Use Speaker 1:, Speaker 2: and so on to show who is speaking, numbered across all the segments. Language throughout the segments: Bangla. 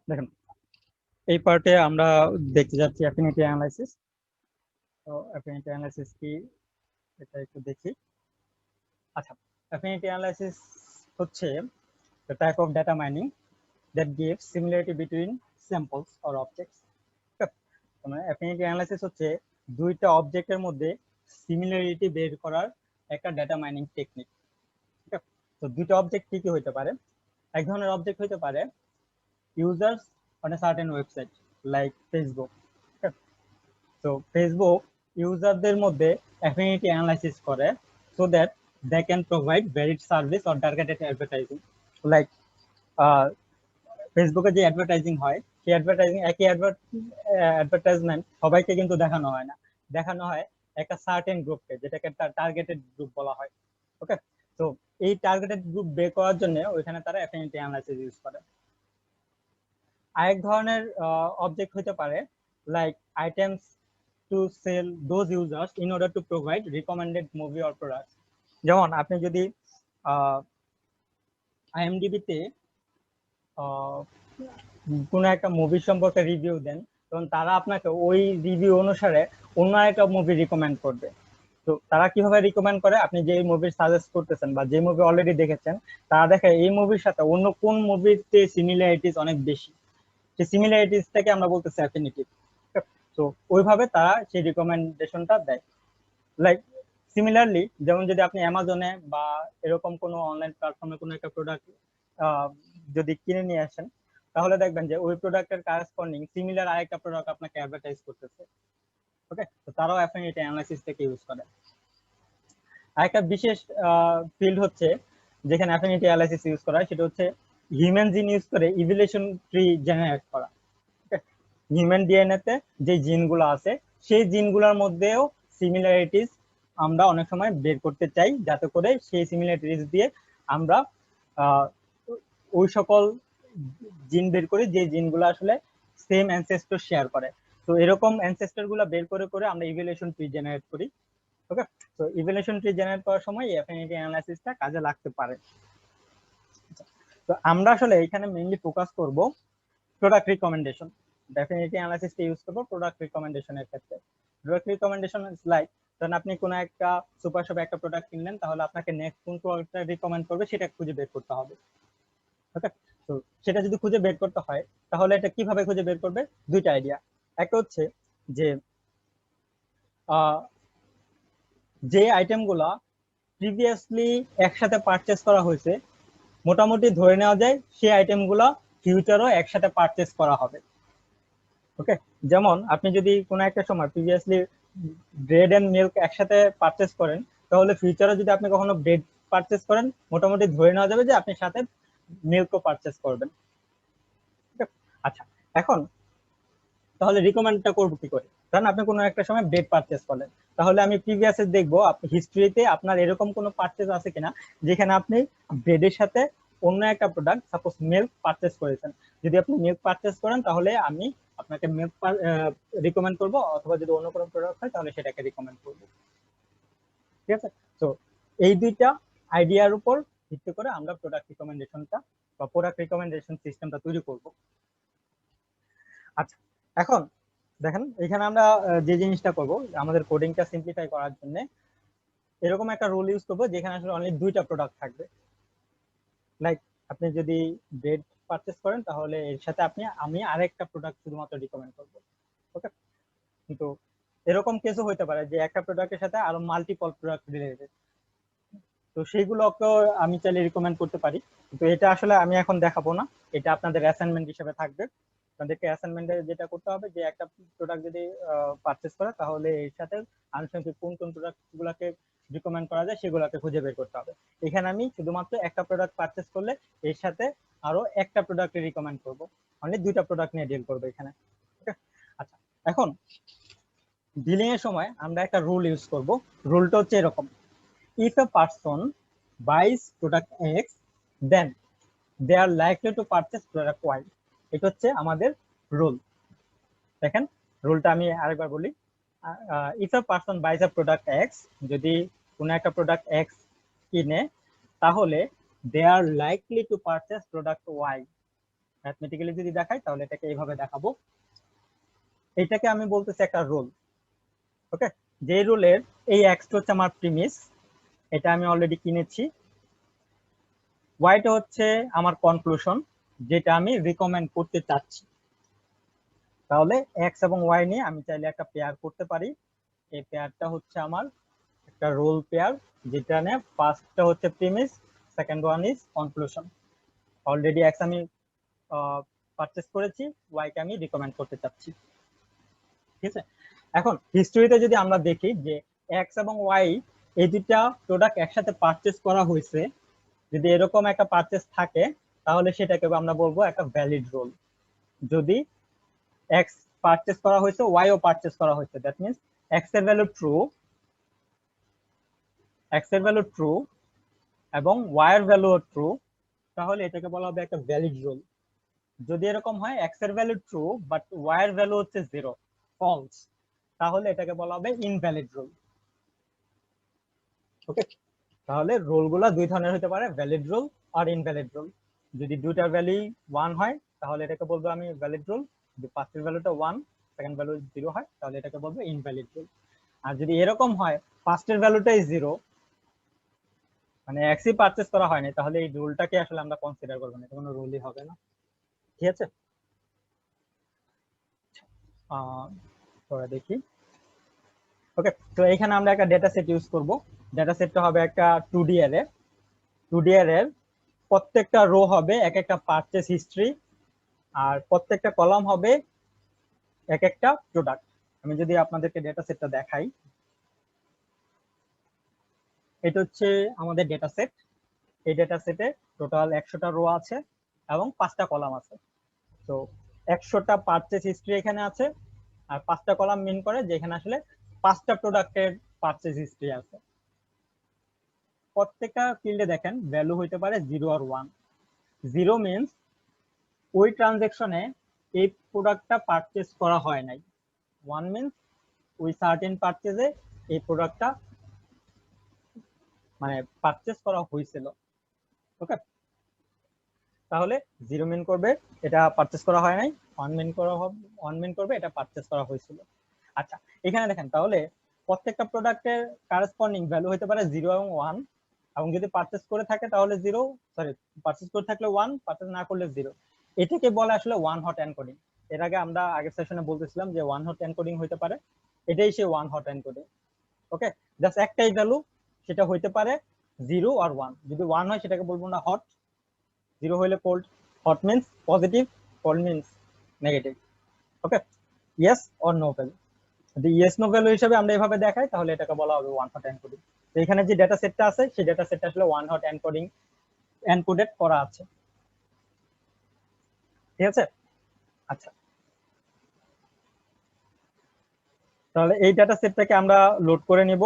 Speaker 1: দেখেন, এই পার্টে আমরা দেখতে যাচ্ছি অ্যাফিনিটি অ্যানালাইসিস। তো অ্যাফিনিটি অ্যানালাইসিস কি এটা একটু দেখি। আচ্ছা, অ্যাফিনিটি অ্যানালাইসিস হচ্ছে the type of data mining that gives similarity between samples or objects. মানে অ্যাফিনিটি অ্যানালাইসিস হচ্ছে দুইটা অবজেক্টের মধ্যে সিমিলারিটি বের করার একটা ডেটা মাইনিং টেকনিক। ঠিক আছে, তো দুইটা অবজেক্ট কি কি হতে পারে? এক ধরনের অবজেক্ট হতে পারে users on a certain website like Facebook. তো ফেসবুক ইউজারদের মধ্যে অ্যাফিনিটি অ্যানালাইসিস করে so that they can provide valid service or targeted advertising. Like ফেসবুকে যে অ্যাডভার্টাইজিং হয় সেই অ্যাডভার্টাইজিং একই অ্যাডভার্টাইজমেন্ট সবাইকে কিন্তু দেখানো হয় না, দেখানো হয় একটা সার্টেন গ্রুপকে, যেটাকে টার্গেটেড গ্রুপ বলা হয়। ওকে, তো এই টার্গেটেড গ্রুপ বের করার জন্য ওইখানে তারা অ্যাফিনিটি অ্যানালাইসিস ইউজ করে। আরেক ধরনের অবজেক্ট হতে পারে like items to sell those users in order to provide recommended movie or product. যেমন আপনি যদি আইএমডিবিতে কোনো একটা মুভি সম্পর্কে রিভিউ দেন, তখন তারা আপনাকে ওই রিভিউ অনুসারে অন্য একটা মুভি রিকমেন্ড করবে। তো তারা কিভাবে রিকমেন্ড করে? আপনি যে মুভি সাজেস্ট করতেছেন বা যে মুভি অলরেডি দেখেছেন, তারা দেখে এই মুভির সাথে অন্য কোন মুভিতে সিমিলারিটিস অনেক বেশি, সেই সিমিলারিটিসটাকে আমরা বলতেছি অ্যাফিনিটি। তো ওইভাবে তারা সেই রিকমেন্ডেশনটা দেয়। লাইক সিমিলারলি, যেমন যদি আপনি অ্যামাজনে বা এরকম কোনো অনলাইন প্ল্যাটফর্মে কোনো একটা প্রোডাক্ট যদি কিনে নিয়ে আসেন, তাহলে দেখবেন যে ওই প্রোডাক্টের কারেসপন্ডিং সিমিলার আরেকটা প্রোডাক্ট আপনাকে অ্যাডভার্টাইজ করতেছে। ওকে, তো তারাও অ্যাফিনিটি অ্যানালাইসিস থেকে ইউজ করে। আরেকটা বিশেষ ফিল্ড হচ্ছে যেখানে অ্যাফিনিটি অ্যানালাইসিস ইউজ করা হয়, সেটা হচ্ছে হিউম্যান জিন ইউজ করে ইভ্যালুয়েশন ট্রি জেনারেট করা। হিউম্যান ডিএনএ তে যে জিনগুলো আছে সেই জিনগুলোর মধ্যেও সিমিলারিটিস আমরা অনেক সময় বের করতে চাই, যাতে করে সেই সিমিলারিটিস দিয়ে আমরা ওই সকল জিন বের করি যে জিনগুলো আসলে সেম অ্যানসেস্টর শেয়ার করে। তো এরকম অ্যানসেস্টর গুলো বের করে করে আমরা ইভ্যালুয়েশন ট্রি জেনারেট করি। ওকে, তো ইভ্যালুয়েশন ট্রি জেনারেট করার সময় অ্যাফিনিটি অ্যানালাইসিসটা কাজে লাগতে পারে। তো আমরা আসলে এখানে মেইনলি ফোকাস করব প্রোডাক্ট রিকমেন্ডেশন। ডেফিনেটলি অ্যানালাইসিসটা ইউজ করব প্রোডাক্ট রিকমেন্ডেশনের ক্ষেত্রে। প্রোডাক্ট রিকমেন্ডেশন ইজ লাইক, ধরেন আপনি কোনো একটা সুপার শপে একটা প্রোডাক্ট কিনলেন, তাহলে আপনাকে নেক্সট কোন প্রোডাক্টটা রিকমেন্ড করবে সেটা খুঁজে বের করতে হবে। ওকে, তো সেটা যদি খুঁজে বের করতে হয়, তাহলে এটা কিভাবে খুঁজে বের করবে? দুইটা আইডিয়া। একটা হচ্ছে যে যে আইটেমগুলা প্রিভিয়াসলি একসাথে পারচেস করা হয়েছে, মোটামুটি ধরে নেওয়া যায় সেই আইটেমগুলো ফিউচারও একসাথে পারচেস করা হবে। ওকে, যেমন আপনি যদি কোনো একটা সময় প্রিভিয়াসলি ব্রেড এন্ড মিল্ক একসাথে পারচেস করেন, তাহলে ফিউচারে যদি আপনি কখনো ব্রেড পারচেস করেন, মোটামুটি ধরে নেওয়া যাবে যে আপনি সাথে মিল্কও পারচেস করবেন। আচ্ছা, এখন তাহলে রিকমেন্ডটা করবো কি করে? কারণ আপনি কোনো একটা সময় ব্রেড পারচেস করলেন, তাহলে আমি প্রিভিয়াসে দেখবো আপনি হিস্ট্রিতে আপনার এরকম কোনো পারচেস আছে কিনা যেখানে আপনি ব্রেডের সাথে অন্য একটা প্রোডাক্ট সাপোজ মিল্ক পারচেস করেছেন। যদি আপনি মিল্ক পারচেস করেন, তাহলে আমি আপনাকে মিল্ক রিকমেন্ড করবো, অথবা যদি অন্য কোনো প্রোডাক্ট হয় তাহলে সেটাকে রিকমেন্ড করবো। ঠিক আছে, তো এই দুইটা আইডিয়ার উপর ভিত্তি করে আমরা প্রোডাক্ট রিকমেন্ডেশনটা বা প্রোডাক্ট রিকমেন্ডেশন সিস্টেমটা তৈরি করব। আচ্ছা, এখন দেখেন এখানে আমরা যে জিনিসটা করব, আমাদের কোডিংটা সিম্পলিফাই করার জন্য এরকম একটা রুল ইউজ করবো যেখানে আসলে অনলি দুইটা প্রোডাক্ট থাকবে। লাইক আপনি যদি ব্রেড পারচেস করেন, তাহলে এর সাথে আমি আরেকটা প্রোডাক্ট শুধুমাত্র রিকমেন্ড করবো। ওকে, কিন্তু এরকম কেসও হতে পারে যে একটা প্রোডাক্টের সাথে আরো মাল্টিপল প্রোডাক্ট রিলেটেড, তো সেইগুলোকেও আমি চাইলে রিকমেন্ড করতে পারি। কিন্তু এটা আসলে আমি এখন দেখাবো না, এটা আপনাদের অ্যাসাইনমেন্ট হিসেবে থাকবে। আপনাদেরকে অ্যাসাইনমেন্টে যেটা করতে হবে, যে একটা প্রোডাক্ট যদি পারচেস করে, তাহলে এর সাথে আনুষঙ্গিক কোন কোন প্রোডাক্ট গুলাকে রিকমেন্ড করা যায় সেগুলোকে খুঁজে বের করতে হবে। এখানে আমি শুধুমাত্র একটা প্রোডাক্ট পারচেস করলে এর সাথে আরো একটা প্রোডাক্ট রিকমেন্ড করব, মানে দুইটা প্রোডাক্ট নিয়ে ডিল করবো এখানে। আচ্ছা, এখন ডিলিং এর সময় আমরা একটা রুল ইউজ করব। রুলটা হচ্ছে এরকম: if a person buys product X, then they are likely to purchase product Y. এটা হচ্ছে আমাদের রুল। দেখেন, রুলটা আমি আরেকবার বলি। if a person buys a product X, যদি কোনো একটা প্রোডাক্ট X কিনে, তাহলে they are likely to purchase product Y. Mathematically যদি দেখাই তাহলে এটাকে এইভাবে দেখাবো। এইটাকে আমি বলতেছি একটা রোল। ওকে, যে রোলের এই এক্স হচ্ছে আমার প্রিমিস, এটা আমি অলরেডি কিনেছি। ওয়াইটা হচ্ছে আমার কনক্লুশন, যেটা আমি রিকমেন্ড করতে চাচ্ছি। তাহলে এক্স এবং ওয়াই নিয়ে আমি চাইলে একটা পেয়ার করতে পারি। এই পেয়ারটা হচ্ছে আমার একটা রোল পেয়ার, যেটা নিয়ে ফার্স্টটা হচ্ছে premise, second one is conclusion. Already x আমি পারচেস করেছি, ওয়াই কে আমি রিকমেন্ড করতে চাচ্ছি। ঠিক আছে, এখন হিস্ট্রিতে যদি আমরা দেখি যে এক্স এবং ওয়াই এই দুইটা প্রোডাক্ট একসাথে পারচেস করা হয়েছে, যদি এরকম একটা পারচেস থাকে তাহলে সেটাকে আমরা বলবো একটা ভ্যালিড রোল। যদি এক্স পারচেস করা হয়েছে, ওয়াই ও পারচেস করা হয়েছে, দ্যাট মিন্স এক্স এর ভ্যালু ট্রু, এক্স এর ভ্যালু ট্রু এবং ওয়াই এর ভ্যালু ট্রু, তাহলে এটাকে বলা হবে একটা ভ্যালিড রোল। যদি এরকম হয় এক্স এর ভ্যালু ট্রু বাট ওয়াই এর ভ্যালু হচ্ছে 0, ফলস, তাহলে এটাকে বলা হবে ইনভ্যালিড রোল। ওকে, তাহলে রোল গুলা দুই ধরনের হতে পারে, ভ্যালিড রোল আর ইনভ্যালিড রোল। যদি দুইটার ভ্যালু 1 হয় তাহলে এটাকে বলবো আমি ভ্যালিড রোল। যদি ফার্স্টের ভ্যালুটা 1, সেকেন্ড ভ্যালু 0 হয় তাহলে এটাকে বলবো ইনভ্যালিড রোল। আর যদি এরকম হয় ফার্স্টের ভ্যালুটাই 0, মানে এক্সই পারচেজ করা হয়নি, তাহলে এই রুলটাকে আসলে আমরা কনসিডার করবো না, এটা কোনো রুলই হবে না। ঠিক আছে, পরে দেখি। ওকে, তো এখানে আমরা একটা ডেটা সেট ইউজ করব। ডেটা সেটটা হবে একটা 2D অ্যারে। 2D অ্যারের প্রত্যেকটা রো হবে এক একটা পারচেজ হিস্ট্রি, আর প্রত্যেকটা কলাম হবে এক একটা প্রোডাক্ট। আমি যদি আপনাদেরকে ডেটা সেটটা দেখাই, এটা হচ্ছে আমাদের ডেটা সেট। এই ডেটা সেটে টোটাল 100টা রো আছে এবং 5টা কলাম আছে। তো 100টা পারচেজ হিস্ট্রি এখানে আছে, আর 5টা কলাম মিন করে যেখানে আসলে 5টা প্রোডাক্টের পারচেজ হিস্ট্রি আছে। প্রত্যেকটা ফিল্ডে দেখেন ভ্যালু হইতে পারে 0 আর 1। 0 মিনস ওই ট্রানজেকশনে এই প্রোডাক্টটা পারচেজ করা হয় নাই। 1 মিনস ওই সার্টেন পারচেজে এই প্রোডাক্টটা মানে পারচেজ করা হয়েছিল। ওকে, তাহলে 0 মিন করবে এটা পারচেজ করা হয় নাই, 1 মিন করা হবে, 1 মিন করবে এটা পারচেজ করা হয়েছিল। আচ্ছা, এখানে দেখেন তাহলে প্রত্যেকটা প্রোডাক্টের কারেসপন্ডিং ভ্যালু হতে পারে 0 এবং 1, এবং যদি পারচেজ করে থাকে তাহলে 0, সরি পারচেজ করে থাকলে 1, পারচেজ না করলে 0। এটাকে বলে আসলে ওয়ান হট এনকোডিং। এর আগে আমরা আগের সেশনে বলতেছিলাম যে ওয়ান হট এনকোডিং হতে পারে, এটাই সেই ওয়ান হট এনকোডিং। ওকে, জাস্ট একটাই ভ্যালু, সেটা হইতে পারে 0 আর 1। যদি 1 হয় সেটাকে বলবো না হট, 0 হইলে cold. Hot means positive, cold means negative. Okay, yes or no value. যদি ইয়েস নো ভ্যালু হিসেবে আমরা এভাবে দেখাই তাহলে এটাকে বলা হবে ওয়ান হট এনকোডিং। তো এখানে যে ডেটা সেটটা আছে সেই ডেটা সেটটা আসলে ওয়ান হট এনকোডিং এনকোডেড করা আছে। ঠিক আছে, আচ্ছা, তাহলে এই ডেটা সেটটাকে আমরা লোড করে নিব।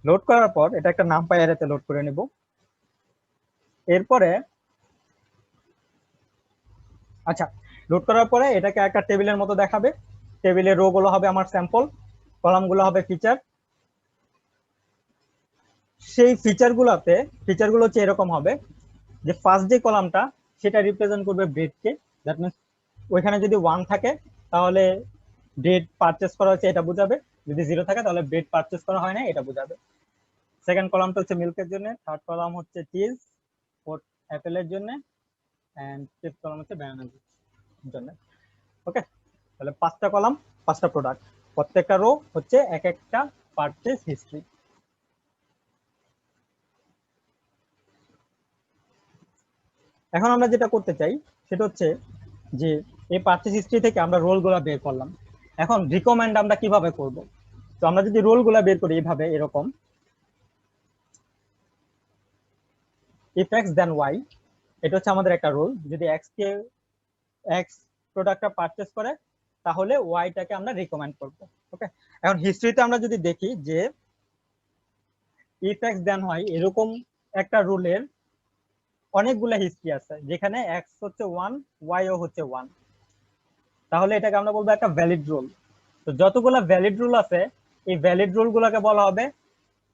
Speaker 1: লোড করার পর এটা একটা নামপাই অ্যারেতে লোড করে নিব। এরপরে আচ্ছা, লোড করার পরে এটাকে একটা টেবিলের মতো দেখাবে। টেবিলের রো গুলো হবে আমার স্যাম্পল, কলাম গুলো হবে ফিচার। সেই ফিচার গুলো হচ্ছে এরকম হবে যে ফার্স্ট যে কলামটা সেটা রিপ্রেজেন্ট করবে ডেটকে। দ্যাট মিন্স ওইখানে যদি 1 থাকে তাহলে ডেট পারচেস করা হয়েছে এটা বোঝাবে, যদি 0 থাকে তাহলে ডেট পারচেস করা হয় না এটা বোঝাবে। সেকেন্ড কলামটা হচ্ছে মিল্কের জন্য, থার্ড কলাম হচ্ছে চিজ, ফোর্থ অ্যাপেলের জন্য, এন্ড ফিফথ কলাম হচ্ছে ব্যানানার জন্য। ওকে, তাহলে 5টা কলাম, 5টা প্রোডাক্ট, প্রত্যেকটা রো হচ্ছে এক একটা পারচেস হিস্ট্রি। এখন আমরা যেটা করতে চাই সেটা হচ্ছে যে এই পারচেস হিস্ট্রি থেকে আমরা রোল গুলা বের করলাম। এখন রিকমেন্ড আমরা কিভাবে করব? তো আমরা যদি রোল গুলা বের করি এইভাবে, এরকম ইফ এক্স দেন ওয়াই, এটা হচ্ছে আমাদের একটা রোল। যদি এক্স প্রোডাক্টটা পারচেস করে তাহলে ওয়াইটাকে আমরা রিকমেন্ড করব। ওকে, এখন হিস্ট্রিতে আমরা যদি দেখি যে ইফ এক্স দেন ওয়াই, এরকম একটা রুলের অনেকগুলো হিস্ট্রি আছে যেখানে এক্স হচ্ছে 1, ওয়াই ও হচ্ছে 1, তাহলে এটাকে আমরা বলবো একটা ভ্যালিড রুল। তো যতগুলো ভ্যালিড রুল আছে এই ভ্যালিড রুল গুলোকে বলা হবে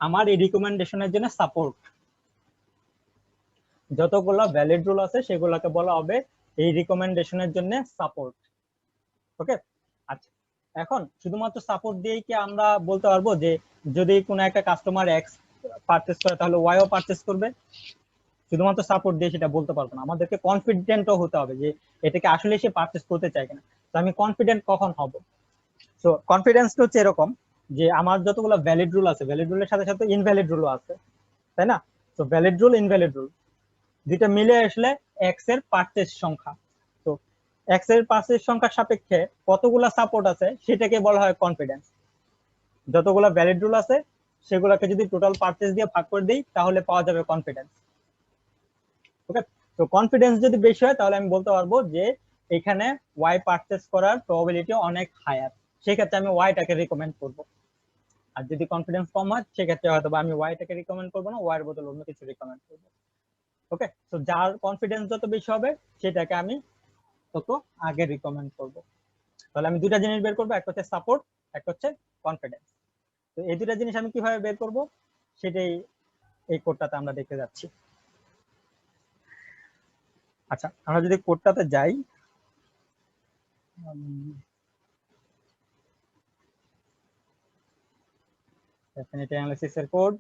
Speaker 1: আমার এই রিকমেন্ডেশনের জন্য সাপোর্ট। যতগুলো ভ্যালিড রুল আছে সেগুলোকে বলা হবে এই রিকমেন্ডেশনের জন্য সাপোর্ট। ওকে, আচ্ছা, এখন শুধুমাত্র সাপোর্ট দিয়েই কি আমরা বলতে পারবো যে যদি কোনো একটা কাস্টমার এক্স পারচেস করে তাহলে ওয়াইও পারচেস করবে? শুধুমাত্র সাপোর্ট দিয়ে সেটা বলতে পারবো না, আমাদেরকে কনফিডেন্টও হতে হবে যে এটাকে আসলে সে পারচেস করতে চায় কিনা। তো আমি কনফিডেন্ট কখন হব? সো কনফিডেন্সটা হচ্ছে এরকম যে আমার যতগুলো ভ্যালিড রুল আছে, ভ্যালিড রুলের সাথে সাথে ইনভ্যালিড রুলও আছে, তাই না? তো ভ্যালিড রুল ইনভ্যালিড রুল দুইটা মিলে আসলে এক্স এর পারচেস সংখ্যা। তো এক্স এর পারচেস সংখ্যার সাপেক্ষে কতগুলা সাপোর্ট আছে সেটাকে বলা হয় কনফিডেন্স। যতগুলা ভ্যালিড রুল আছে সেগুলোকে যদি টোটাল পারচেস দিয়ে ভাগ করে দিই তাহলে পাওয়া যাবে কনফিডেন্স। ওকে, তো কনফিডেন্স যদি বেশি হয় তাহলে আমি বলতে পারবো যে এখানে ওয়াই পারচেস করার প্রবাবিলিটি অনেক হায়ার, সেক্ষেত্রে আমি ওয়াইটাকে রিকমেন্ড করব। আর যদি কনফিডেন্স কম হয় সেক্ষেত্রে হয়তো আমি ওয়াইটাকে রিকমেন্ড করবো না, ওয়াইয়ের বদলে অন্য কিছু রিকমেন্ড করবো। ওকে, তো যার কনফিডেন্স যত বেশি হবে সেটাকে আমি তত আগে রিকমেন্ড করব। তাহলে আমি দুটা জিনিস বের করবো, একটা হচ্ছে সাপোর্ট, একটা হচ্ছে কনফিডেন্স। তো এই দুটা জিনিস আমি কিভাবে বের করব সেটাই এই কোডটাতে আমরা দেখতে যাচ্ছি। আচ্ছা, আমরা যদি কোডটাতে যাই, ডেফিনিটি অ্যানালিসিস এর কোড,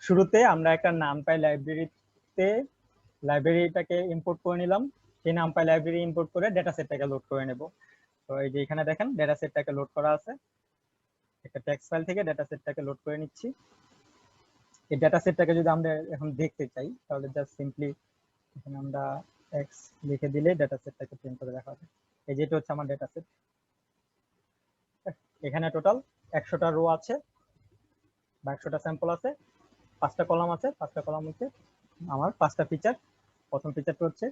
Speaker 1: শুরুতে আমরা একটা নামপাই লাইব্রেরিতে লাইব্রেরিটাকে ইম্পোর্ট করে নিলাম। সেই নামপাই লাইব্রেরি ইম্পোর্ট করে ডেটা সেটটাকে লোড করে নেব। তো এই যে এখানে দেখেন ডেটা সেটটাকে লোড করা আছে, একটা টেক্সট ফাইল থেকে ডেটা সেটটাকে লোড করে নিচ্ছি। এই ডেটা সেটটাকে যদি আমরা এখন দেখতে চাই তাহলে জাস্ট সিম্পলি এখানে আমরা এক্স লিখে দিলে ডেটা সেটটাকে প্রিন্ট করে দেখা হবে। এই যেটা হচ্ছে আমার ডেটা সেট। এখানে টোটাল 100টা রো আছে বা 100টা স্যাম্পল আছে, 5টা কলাম আছে, 5টা কলাম হচ্ছে আমার 5টা ফিচার। প্রথম ফিচারটা হচ্ছে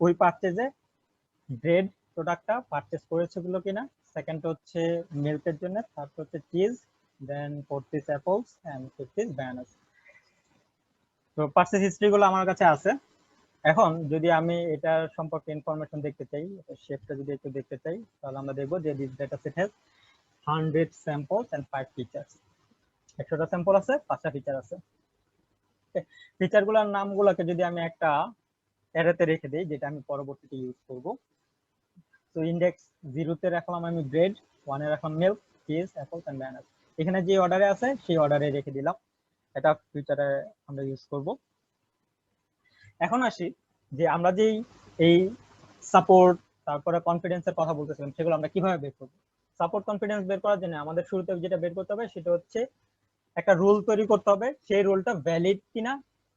Speaker 1: ওই পারচেজে ব্রেড প্রোডাক্টটা পারচেজ করেছে গুলো কিনা, সেকেন্ড হচ্ছে মিল্কের জন্য, থার্ড হচ্ছে cheese, then fourth piece apples and fifth piece bananas. তো পারচেজ হিস্ট্রি গুলো আমার কাছে আছে। এখন যদি আমি এটার সম্পর্কে ইনফরমেশন দেখতে চাই, শেপটা যদি একটু দেখতে চাই তাহলে আমরা দেখবো যে this data set has 100 samples and 5 features. 100টা স্যাম্পল আছে, 5টা ফিচার আছে। ফিচার গুলোর নামগুলোকে যদি আমি একটা অ্যারেতে রেখে দিই, যেটা আমি পরবর্তীতে ইউজ করব। তো ইন্ডেক্স 0 তে রাখলাম আমি ব্রেড, 1 এ রাখলাম milk, cheese, apples and bananas. এখানে যে অর্ডারে আছে সেই অর্ডারে রেখে দিলাম, এটা ফিচারে আমরা ইউজ করব। এখন আসি যে আমরা যেই এই সাপোর্ট তারপরে কনফিডেন্সের কথা বলতেছিলাম সেগুলো আমরা কিভাবে বের করব। সাপোর্ট কনফিডেন্স বের করার জন্য আমাদের শুরুতে যেটা বের করতে হবে সেটা হচ্ছে একটা রুল তৈরি করতে হবে, সেই রুলটা ভ্যালিড কিনা,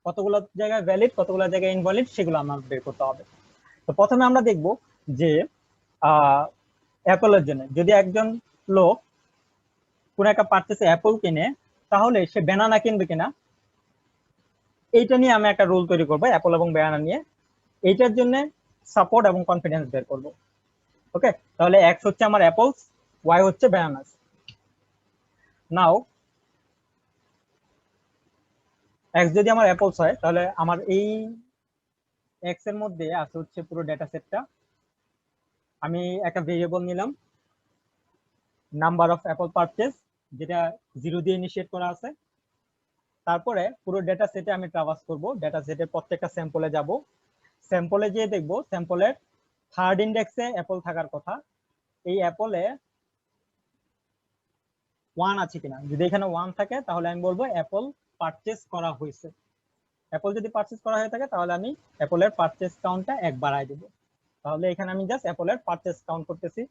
Speaker 1: কতগুলো জায়গায় ভ্যালিড কতগুলো জায়গায় ইনভ্যালিড সেগুলো আমরা বের করতে হবে। তো প্রথমে আমরা দেখব যে অ্যাপলের জন্য যদি একজন লোক কোন একটা পারচেসে অ্যাপল কিনে তাহলে সে ব্যানানা কিনবে কিনা, এইটা নিয়ে আমি একটা রুল তৈরি করবো অ্যাপল এবং ব্যানানা নিয়ে। এইটার জন্য সাপোর্ট এবং কনফিডেন্স বের করব। ওকে, তাহলে এক্স হচ্ছে আমার অ্যাপলস, ওয়াই হচ্ছে ব্যানানাস। নাও এক্স যদি আমার অ্যাপলস হয় তাহলে আমার এই এক্স এর মধ্যে আছে হচ্ছে পুরো ডেটা সেটটা। আমি একটা ভেরিয়েবল নিলাম নাম্বার অফ অ্যাপল পারচেজ, যেটা 0 দিয়ে ইনিশিয়েট করা আছে। তারপরে পুরো ডেটা সেটে আমি ট্রাভার্স করব, ডেটা সেটের প্রত্যেকটা স্যাম্পলে যাব, স্যাম্পলে গিয়ে দেখব স্যাম্পলের থার্ড ইন্ডেক্সে অ্যাপল থাকার কথা, এই অ্যাপলে 1 আছে কিনা। যদি এখানে 1 থাকে তাহলে আমি বলবো অ্যাপল পারচেজ করা হয়েছে। অ্যাপল যদি পারচেজ করা হয়ে থাকে তাহলে আমি অ্যাপলের পারচেজ কাউন্টটা 1 বাড়াই দেব। তাহলে এখানে আমি জাস্ট অ্যাপলের পারচেজ কাউন্ট করতেছি।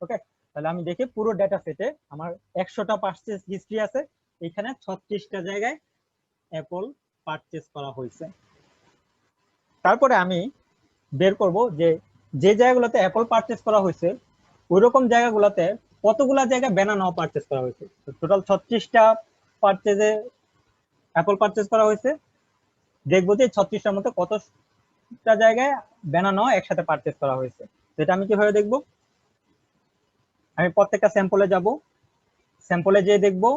Speaker 1: ওকে, তাহলে আমি দেখি পুরো ডেটা সেটে আমার 100টা পারচেজ হিস্ট্রি আছে, এখানে 36টা জায়গায় অ্যাপল পারচেজ করা হয়েছে। তারপরে আমি বের করব যে যে জায়গাগুলোতে অ্যাপল পারচেজ করা হয়েছে ওইরকম জায়গাগুলোতে কতগুলা জায়গায় ব্যানানাও পারচেজ করা হয়েছে। টোটাল 36টা পারচেজে অ্যাপল পারচেজ করা হয়েছে, দেখবো যে 36টার মধ্যে কতটা জায়গায় ব্যানানাও একসাথে পারচেজ করা হয়েছে। সেটা আমি কিভাবে দেখবো, আমি প্রত্যেকটা স্যাম্পলে যাব, স্যাম্পলে যেয়ে দেখবো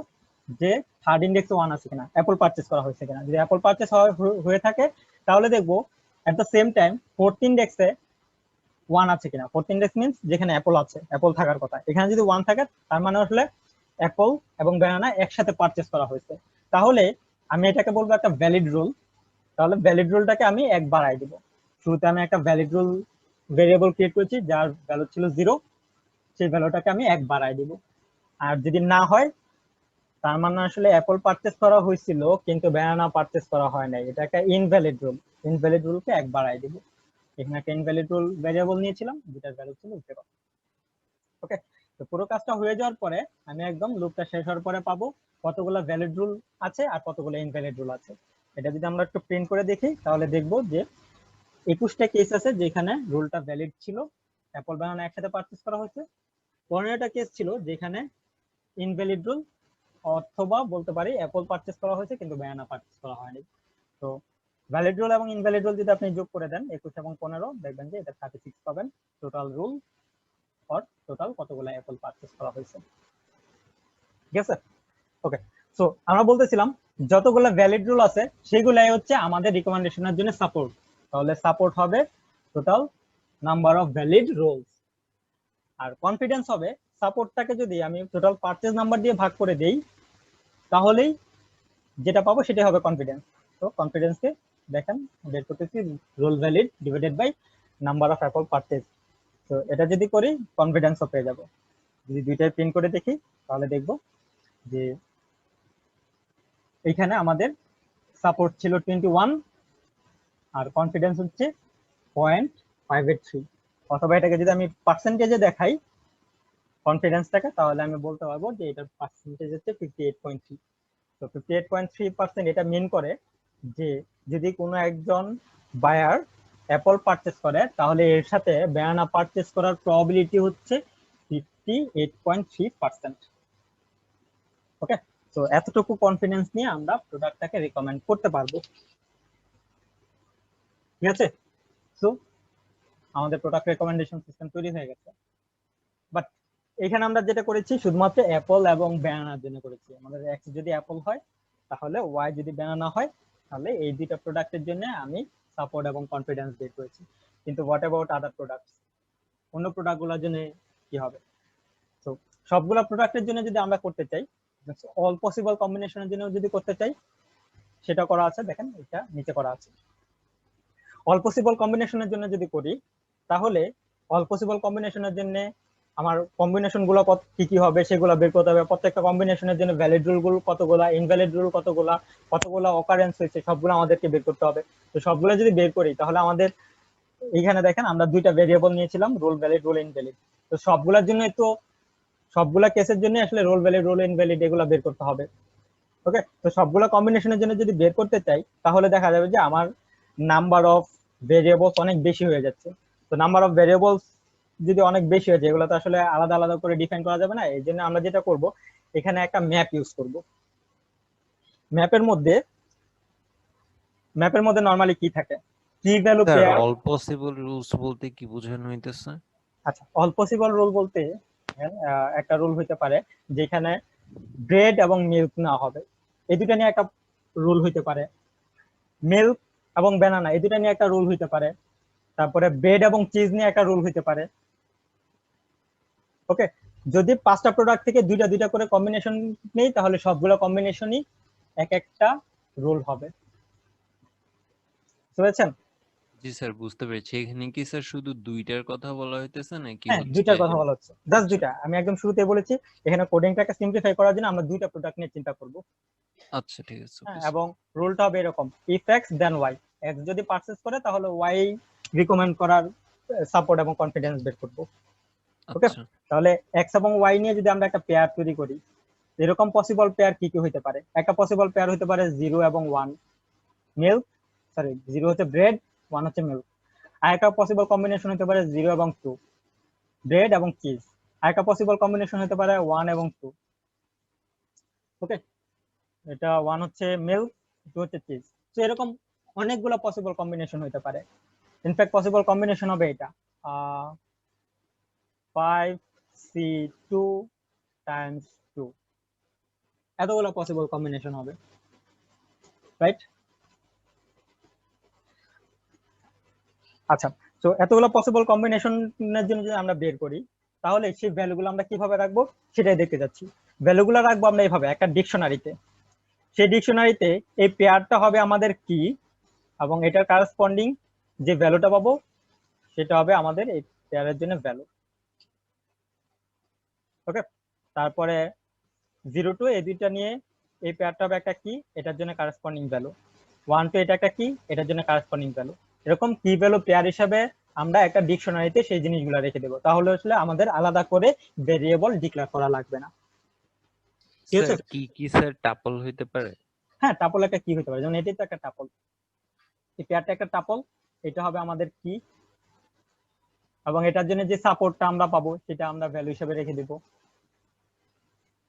Speaker 1: যে থার্ড ইন্ডেক্সে 1 আছে কিনা, অ্যাপল পারচেজ করা হয়েছে কিনা। যদি অ্যাপল পারচেজ হয়ে থাকে তাহলে দেখবো at the same time fourth ইন্ডেক্সে 1 আছে কিনা। ফোর্থ ইন্ডেক্স মিন্স যেখানে অ্যাপল আছে, অ্যাপল থাকার কথা, এখানে যদি 1 থাকে তার মানে আসলে অ্যাপল এবং ব্যানানা একসাথে পারচেজ করা হয়েছে। তাহলে আমি এটাকে বলবো একটা ভ্যালিড রুল। তাহলে ভ্যালিড রুলটাকে আমি 1 বাড়াই দিব। শুরুতে আমি একটা ভ্যালিড রুল ভেরিয়েবল ক্রিয়েট করেছি যার ভ্যালু ছিল 0, সেই ভ্যালুটাকে আমি 1 বাড়াই দিব। আর যদি না হয়, তার মানে আসলে অ্যাপল পারচেজ করা হয়েছিল কিন্তু ব্যানানা পারচেজ করা হয় নাই, এটা একটা ইনভ্যালিড রুল। ইনভ্যালিড রুলকে 1 বাড়াই দিব। এখানে একটা ইনভ্যালিড রুল ভেরিয়েবল নিয়েছিলাম যেটার ভ্যালু ছিল 0। ওকে, তো পুরো কাজটা হয়ে যাওয়ার পরে আমি একদম লুপটা শেষ হওয়ার পরে পাবো কতগুলো ভ্যালিড রুল আছে আর কতগুলো ইনভ্যালিড রুল আছে। এটা যদি আমরা একটু প্রিন্ট করে দেখি তাহলে দেখবো যে 21টা কেস আছে যেখানে রুলটা ভ্যালিড ছিল, অ্যাপল ব্যানানা একসাথে পারচেজ করা হয়েছে। 15টা কেস ছিল যেখানে ইনভ্যালিড রুল, অথবা বলতে পারি অ্যাপল পারচেজ করা হয়েছে কিন্তু ব্যানানা পারচেজ করা হয়নি। তো ভ্যালিড রুল এবং ইনভ্যালিড রুল যদি আপনি যোগ করে দেন 21 এবং 15, দেখবেন যে এটা 36 পাবেন টোটাল রুল অর টোটাল কতগুলো অ্যাপল পারচেজ করা হয়েছে। ঠিক আছে, ওকে। সো আমরা বলতেছিলাম যতগুলো ভ্যালিড রুল আছে সেগুলাই হচ্ছে আমাদের রিকমেন্ডেশনের জন্য সাপোর্ট। তাহলে সাপোর্ট হবে total number of valid rules, আর কনফিডেন্স হবে সাপোর্টটাকে যদি আমি টোটাল পারচেজ নাম্বার দিয়ে ভাগ করে দেই তাহলেই যেটা পাবো সেটাই হবে কনফিডেন্স। তো কনফিডেন্সকে দেখেন বের করতেছি rule valid divided by number of apple purchase. তো এটা যদি করি কনফিডেন্সও পেয়ে যাবো। যদি দুইটাই প্রিন্ট করে দেখি তাহলে দেখবো যে এইখানে আমাদের সাপোর্ট ছিল 21 আর কনফিডেন্স হচ্ছে 0.583। অথবা এটাকে যদি আমি পার্সেন্টেজে দেখাই কনফিডেন্সটাকে তাহলে আমি বলতে পারবো যে এটার পার্সেন্টেজ হচ্ছে 58.3। তো 58.3% এটা মিন করে যে যদি কোনো একজন বায়ার অ্যাপল পারচেজ করে তাহলে এর সাথে ব্যানানা পারচেজ করার প্রবাবিলিটি হচ্ছে 58.3%। ওকে, তো এতটুকু কনফিডেন্স নিয়ে আমরা প্রোডাক্টটাকে রিকমেন্ড করতে পারবো। ঠিক আছে, সো আমাদের প্রোডাক্ট রেকমেন্ডেশন সিস্টেম তৈরি হয়ে গেছে। বাট এখানে আমরা যেটা করেছি শুধুমাত্র অ্যাপল এবং ব্যানানার জন্য করেছি। আমাদের এক্স যদি অ্যাপল হয় তাহলে ওয়াই যদি ব্যানানা হয়, তাহলে এই দুইটা প্রোডাক্টের জন্য আমি সাপোর্ট এবং কনফিডেন্স বের করেছি। কিন্তু হোয়াট অ্যাবাউট আদার প্রোডাক্টস, অন্য প্রোডাক্টগুলোর জন্য কি হবে? তো সবগুলো প্রোডাক্টের জন্য যদি আমরা করতে চাই, অল পসিবল কম্বিনেশনের জন্য যদি করতে চাই, সেটা করা আছে, দেখেন এটা নিচে করা আছে। অল পসিবল কম্বিনেশনের জন্য যদি করি তাহলে অল পসিবল কম্বিনেশনের জন্য আমার কম্বিনেশন গুলো কি কি হবে সেগুলো বের করতে হবে। প্রত্যেকটা কম্বিনেশনের জন্য ভ্যালিড রুল গুলো কতগুলা, ইনভ্যালিড রুল কতগুলা, কতগুলা অকারেন্স হয়েছে সবগুলো আমাদেরকে বের করতে হবে। তো সবগুলো যদি বের করি তাহলে আমাদের এইখানে দেখেন আমরা দুইটা ভেরিয়েবল নিয়েছিলাম, রুল ভ্যালিড, রুল ইনভ্যালিড। তো সবগুলোর জন্য তো সবগুলা কেসের জন্য আসলে রুল ভ্যালিড, রুল ইনভ্যালিড এগুলো বের করতে হবে। ওকে, তো সবগুলো কম্বিনেশনের জন্য যদি বের করতে চাই তাহলে দেখা যাবে যে আমার নাম্বার অফ ভেরিয়েবলস অনেক বেশি হয়ে যাচ্ছে। তো নাম্বার অফ ভেরিয়েবলস যদি অনেক বেশি হয়ে যায় এগুলো তো আসলে আলাদা আলাদা করে ডিফাইন করা যাবে না। এই জন্য আমরা যেটা করব এখানে একটা ম্যাপ ইউজ করব। ম্যাপের মধ্যে নরমালি কি থাকে, কি value
Speaker 2: sir
Speaker 1: pair.
Speaker 2: All possible rules বলতে কি বোঝানো হইতেছে?
Speaker 1: আচ্ছা, অল পসিবল রুল বলতে একটা রুল হইতে পারে যেখানে ব্রেড এবং মিল্ক না হবে, এই দুটা নিয়ে একটা রুল হইতে পারে। মিল্ক এবং ব্যানানা এই দুটা নিয়ে একটা রুল হইতে পারে। তারপরে ব্রেড এবং চিজ নিয়ে একটা রুল হইতে পারে। ওকে, যদি 5টা প্রোডাক্ট থেকে দুইটা দুইটা করে কম্বিনেশন নেই তাহলে সবগুলো কম্বিনেশনই এক একটা রুল হবে। বুঝেছেন?
Speaker 2: জি স্যার, বুঝতে পেরেছি। এখানে কি স্যার শুধু দুইটার কথা বলা হইতেছে নাকি
Speaker 1: হ্যাঁ,
Speaker 2: হচ্ছে?
Speaker 1: দুইটার কথা বলা হচ্ছে, জাস্ট
Speaker 2: আচ্ছা
Speaker 1: দুইটা। আমি একদম শুরুতে বলেছি এখানে কোডিংটাকে সিম্পলিফাই করার জন্য আমরা দুইটা প্রোডাক্ট নিয়ে চিন্তা করব।
Speaker 2: আচ্ছা, ঠিক আছে,
Speaker 1: হ্যাঁ,
Speaker 2: ওকে স্যার।
Speaker 1: এবং রুলটা হবে এরকম, if x then y. X যদি পারচেজ করে তাহলে ওয়াই রিকমেন্ড করার সাপোর্ট এবং কনফিডেন্স বের করব। ওকে,
Speaker 2: আচ্ছা
Speaker 1: তাহলে এক্স এবং ওয়াই নিয়ে যদি আমরা একটা পেয়ার তৈরি করি, এরকম পসিবল পেয়ার কি কি হইতে পারে? একটা পসিবল পেয়ার হতে পারে 0 এবং 1 মিল্ক, সরি 0 হচ্ছে ব্রেড, 1 হচ্ছে মিল্ক। আর একটা পসিবল কম্বিনেশন হতে পারে 0 এবং 2 ব্রেড এবং চিজ। আর একটা পসিবল কম্বিনেশন হতে পারে 1 এবং 2। ওকে, এটা 1 হচ্ছে মিল্ক, 2 হচ্ছে চিজ। তো এরকম অনেকগুলো পসিবল কম্বিনেশন হতে পারে। ইনফ্যাক্ট পসিবল কম্বিনেশন হবে এটা 5C2 টাইমস 2, এতগুলো পসিবল কম্বিনেশন হবে, রাইট? আচ্ছা, তো এতগুলো পসিবল কম্বিনেশনের জন্য যদি আমরা বের করি তাহলে সেই ভ্যালুগুলো আমরা কিভাবে রাখবো সেটাই দেখতে যাচ্ছি। ভ্যালুগুলো রাখবো আমরা এইভাবে একটা ডিকশনারিতে। সেই ডিকশনারিতে এই পেয়ারটা হবে আমাদের কি, এবং এটার কারেসপন্ডিং যে ভ্যালুটা পাবো সেটা হবে আমাদের এই পেয়ারের জন্য ভ্যালু। ওকে, তারপরে 0 টু এই দুইটা নিয়ে এই পেয়ারটা হবে একটা কি, এটার জন্য কারেসপন্ডিং ভ্যালু। 1 টু এটা একটা কি, এটার জন্য কারেসপন্ডিং ভ্যালু। এরকম কি ভ্যালু পেয়ার হিসাবে আমরা একটা ডিকশনারিতে সেই জিনিসগুলো রেখে দেবো, তাহলে আসলে আমাদের আলাদা করে ভেরিয়েবল ডিক্লেয়ার করা লাগবে না। ঠিক আছে?
Speaker 2: স্যার কি স্যার টাপল হইতে পারে?
Speaker 1: হ্যাঁ, টাপল একটা কি হতে পারে, যেমন এটি তো একটা টাপল, এই পেয়ারটা একটা টাপল, এটা হবে আমাদের কি, এবং এটার জন্য যে সাপোর্টটা আমরা পাবো সেটা আমরা ভ্যালু হিসেবে রেখে দেব,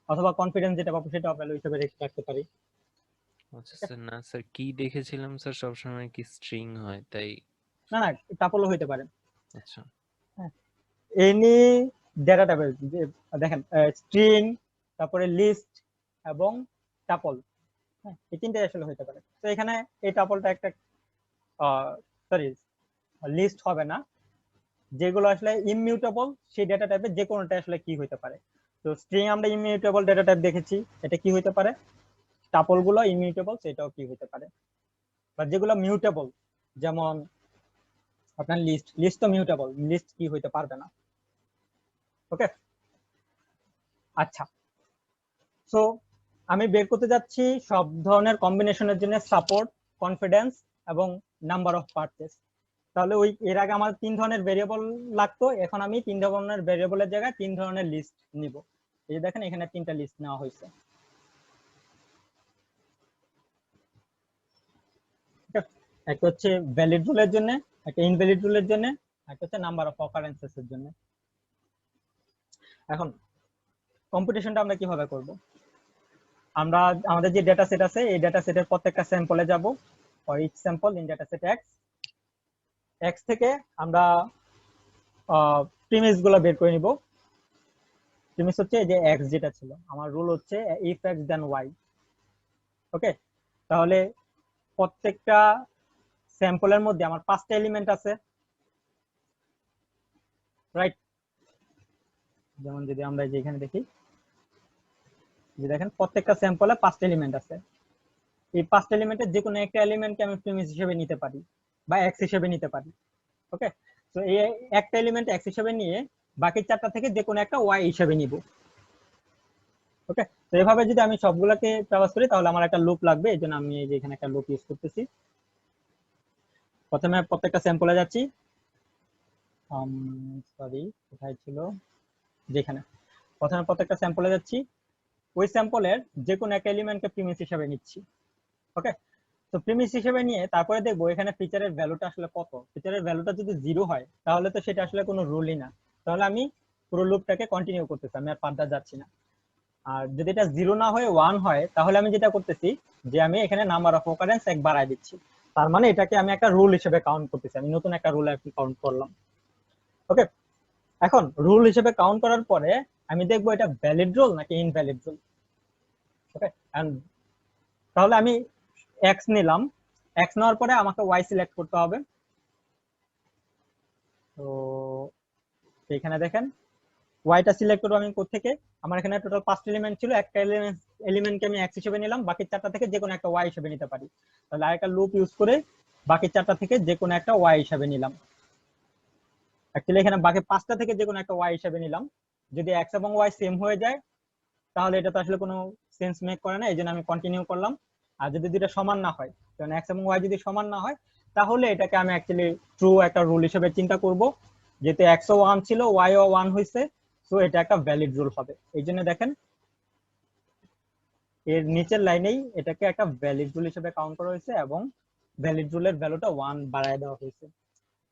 Speaker 1: অথবা কনফিডেন্স যেটা পাবো সেটা ভ্যালু হিসেবে রেখে রাখতে পারি।
Speaker 2: আচ্ছা স্যার, না স্যার কি দেখেছিলাম স্যার সবসময় কি স্ট্রিং হয় তাই।
Speaker 1: না না, টাপলও হইতে পারে।
Speaker 2: আচ্ছা
Speaker 1: এনি ডেটা টাইপের, দেখেন স্ট্রিং, তারপরে লিস্ট এবং টাপল, হ্যাঁ এই তিনটাই আসলে হইতে পারে। তো এখানে এই টাপলটা একটা সরি লিস্ট হবে না, যেগুলো আসলে ইমিউটেবল সেই ডেটা টাইপের যে কোনোটা আসলে কি হইতে পারে। তো স্ট্রিং আমরা ইমিউটেবল ডেটা টাইপ দেখেছি, এটা কি হইতে পারে, টাপল গুলো ইমিউটেবল সেটাও কি হইতে পারে। বা যেগুলো মিউটেবল, যেমন আপনার লিস্ট, লিস্ট তো মিউটেবল, লিস্ট কি হইতে পারবে না। ওকে, আচ্ছা, সো আমি বের করতে যাচ্ছি সব ধরনের কম্বিনেশনের জন্য সাপোর্ট, কনফিডেন্স এবং নাম্বার অফ পারচেজ। তাহলে ওই এর আগে আমার 3 ধরনের ভেরিয়েবল লাগতো, এখন আমি 3 ধরনের ভেরিয়েবলের জায়গায় 3 ধরনের লিস্ট নিব। এই যে দেখেন এখানে 3টা লিস্ট নেওয়া হয়েছে। একটা হচ্ছে ভ্যালিড রুলের জন্য, একটা ইনভ্যালিড রুলের জন্য, একটা হচ্ছে নাম্বার অফ অকারেন্সেস এর জন্য। এখন কম্পিটিশনটা আমরা কিভাবে করব, আমরা আমাদের যে ডেটা সেট আছে এই ডেটা সেটের প্রত্যেকটা স্যাম্পলে যাব, for each sample in data set x থেকে আমরা প্রিমিস গুলো বের করে নিব। প্রিমিস হচ্ছে যে এক্স যেটা ছিল, আমার রুল হচ্ছে ইফ এক্স দেন ওয়াই। ওকে, তাহলে প্রত্যেকটা স্যাম্পলের মধ্যে আমার 5টা এলিমেন্ট আছে, রাইট? যেমন যদি আমরা যে এখানে দেখি, যে দেখেন প্রত্যেকটা স্যাম্পলে 5টা এলিমেন্ট আছে, এই 5টা এলিমেন্টের যে কোনো একটা এলিমেন্টকে আমি প্রিমিস হিসেবে নিতে পারি বা এক্স হিসেবে নিতে পারি। ওকে, তো এই একটা এলিমেন্ট এক্স হিসেবে নিয়ে বাকি 4টা থেকে যে কোনো একটা ওয়াই হিসেবে নিব। ওকে, তো এভাবে যদি আমি সবগুলোকে ট্রাভার্স করি তাহলে আমার একটা লুপ লাগবে, এই জন্য আমি এই যে এখানে একটা লুপ ইউজ করতেছি। প্রথমে প্রত্যেকটা স্যাম্পলে যাচ্ছি, সরি কোথায় ছিল, যেখানে প্রথমে প্রত্যেকটা স্যাম্পলে যাচ্ছি, ওই স্যাম্পলের যে কোনো একটা এলিমেন্টকে প্রিমিস হিসেবে নিচ্ছি। ওকে, তো প্রিমিস হিসেবে নিয়ে তারপরে দেখবো এখানে ফিচারের ভ্যালুটা আসলে কত। ফিচারের ভ্যালুটা যদি 0 হয় তাহলে তো সেটা আসলে কোনো রুলই না, তাহলে আমি পুরো লুপটাকে কন্টিনিউ করতেছি, আমি আর ফার্দার যাচ্ছি না। আর যদি এটা 0 না হয়ে 1 হয় তাহলে আমি যেটা করতেছি যে আমি এখানে নাম্বার অফ অকারেন্স 1 বাড়ায় দিচ্ছি, তার মানে এটাকে আমি একটা রুল হিসেবে কাউন্ট করতেছি, আমি নতুন একটা রুল আর কি কাউন্ট করলাম। ওকে, এখন রুল হিসেবে কাউন্ট করার পরে আমি দেখবো এটা ভ্যালিড রুল নাকি ইনভ্যালিড রুল। ওকে, তাহলে আমি এক্স নিলাম, এক্স নেওয়ার পরে আমাকে ওয়াই সিলেক্ট করতে হবে। তো এখানে দেখেন ওয়াইটা সিলেক্ট করবো আমি কোত্থেকে, আমার এখানে টোটাল 5টা এলিমেন্ট ছিল, একটা এলিমেন্টকে আমি এক্স হিসেবে নিলাম, বাকি 4টা থেকে যে কোনো একটা ওয়াই হিসেবে নিতে পারি। তাহলে আরেকটা লুপ ইউজ করে বাকি 4টা থেকে যে কোনো একটা ওয়াই হিসেবে নিলাম। অ্যাকচুয়ালি এখানে বাকি 5টা থেকে যে কোনো একটা ওয়াই হিসেবে নিলাম, যদি এক্স এবং ওয়াই সেম হয়ে যায় তাহলে এটা তো আসলে কোনো সেন্স মেক করে না, এই জন্য আমি কন্টিনিউ করলাম। আর যদি দুটো সমান না হয়, কারণ এক্স এবং ওয়াই যদি সমান না হয় তাহলে এটাকে আমি অ্যাকচুয়ালি ট্রু একটা রুল হিসেবে চিন্তা করব, যেহেতু এক্স ও 1 ছিল ওয়াই ও 1 হয়েছে, সো এটা একটা ভ্যালিড রুল হবে। এই জন্য দেখেন এর নিচের লাইনেই এটাকে একটা ভ্যালিড রুল হিসেবে কাউন্ট করা হয়েছে এবং ভ্যালিড রুলের ভ্যালুটা 1 বাড়ায় দেওয়া হয়েছে।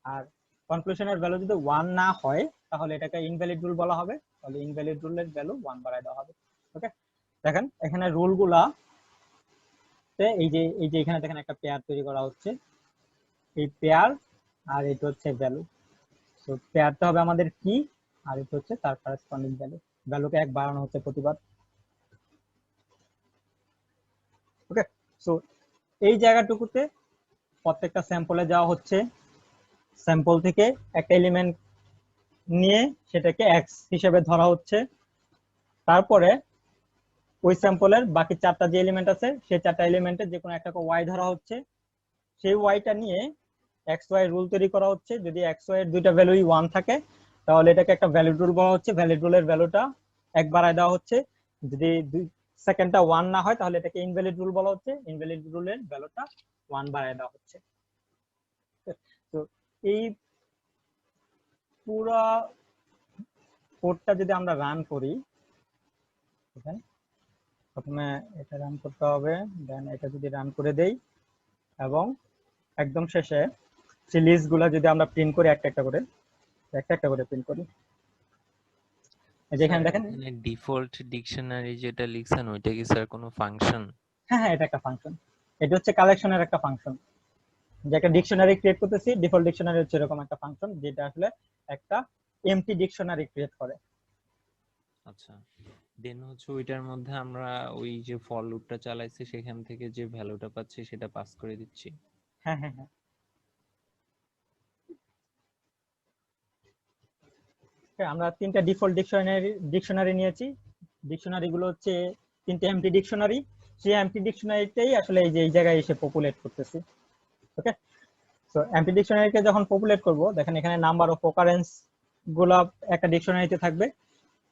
Speaker 1: আর কনক্লুশনের ভ্যালু যদি 1 না হয় তাহলে এটাকে ইনভ্যালিড রুল বলা হবে, তাহলে ইনভ্যালিড রুলের ভ্যালু 1 বাড়ায় দেওয়া হবে। ওকে, দেখেন এখানে রুলগুলা এই যে এখানে দেখেন একটা পেয়ার তৈরি করা হচ্ছে, এই পেয়ার আর এটা হচ্ছে ভ্যালু। তো পেয়ারটা হবে আমাদের কি, আর এটা হচ্ছে তার করেসপন্ডিং ভ্যালু, ভ্যালুকে 1 বাড়ানো হচ্ছে প্রতিবার। ওকে, সো এই জায়গাটুকুতে প্রত্যেকটা স্যাম্পলে যাওয়া হচ্ছে, স্যাম্পল থেকে একটা এলিমেন্ট নিয়ে সেটাকে এক্স হিসেবে ধরা হচ্ছে, তারপরে ওই স্যাম্পলের বাকি 4টা যে এলিমেন্ট আছে সেই 4টা এলিমেন্টের যে কোনো একটাকে ওয়াই ধরা হচ্ছে, সেই ওয়াইটা নিয়ে এক্স ওয়াই রুল তৈরি করা হচ্ছে। যদি এক্স ওয়াই এর দুইটা ভ্যালুই 1 থাকে তাহলে এটাকে একটা ভ্যালিড রুল বলা হচ্ছে, ভ্যালিড রুলের ভ্যালুটা এক বাড়ায় দেওয়া হচ্ছে। যদি সেকেন্ডটা 1 না হয় তাহলে এটাকে ইনভ্যালিড রুল বলা হচ্ছে, ইনভ্যালিড রুলের ভ্যালুটা 1 বাড়ায় দেওয়া হচ্ছে। তো এই পুরা কোডটা যদি আমরা রান করি, দেখেন প্রথমে এটা রান করতে হবে, দেন এটা যদি রান করে দেই এবং একদম শেষে সেই লিস্টগুলো যদি আমরা প্রিন্ট করি একটা একটা করে প্রিন্ট করি, যেখানে
Speaker 2: স্যার
Speaker 1: দেখেন।
Speaker 2: এখানে ডিফল্ট ডিকশনারি যেটা লিখছেন ওইটা কি স্যার কোনো ফাংশন?
Speaker 1: হ্যাঁ হ্যাঁ, এটা একটা ফাংশন। এটা হচ্ছে কালেকশনের একটা ফাংশন, যে একটা ডিকশনারি ক্রিয়েট করতেছি। ডিফল্ট ডিকশনারি হচ্ছে এরকম একটা ফাংশন যেটা আসলে একটা এমটি ডিকশনারি ক্রিয়েট করে।
Speaker 2: আচ্ছা, দেন হচ্ছে ওইটার মধ্যে আমরা ওই যে ফর লুপটা চালাইছি সেখান থেকে যে ভ্যালুটা পাচ্ছি সেটা পাস করে দিচ্ছি।
Speaker 1: হ্যাঁ হ্যাঁ হ্যাঁ, আমরা তিনটা ডিফল্ট ডিকশনারি নিয়েছি। ডিকশনারি গুলো হচ্ছে তিনটে এমটি ডিকশনারি। সেই এমটি ডিকশনারিটাই আসলে এই যে এই জায়গায় এসে পপুলেট করতেছি। ওকে, তো এমটি ডিকশনারিকে যখন পপুলেট করব, দেখেন এখানে নাম্বার অফ অকারেন্স গুলা একটা ডিকশনারিতে থাকবে।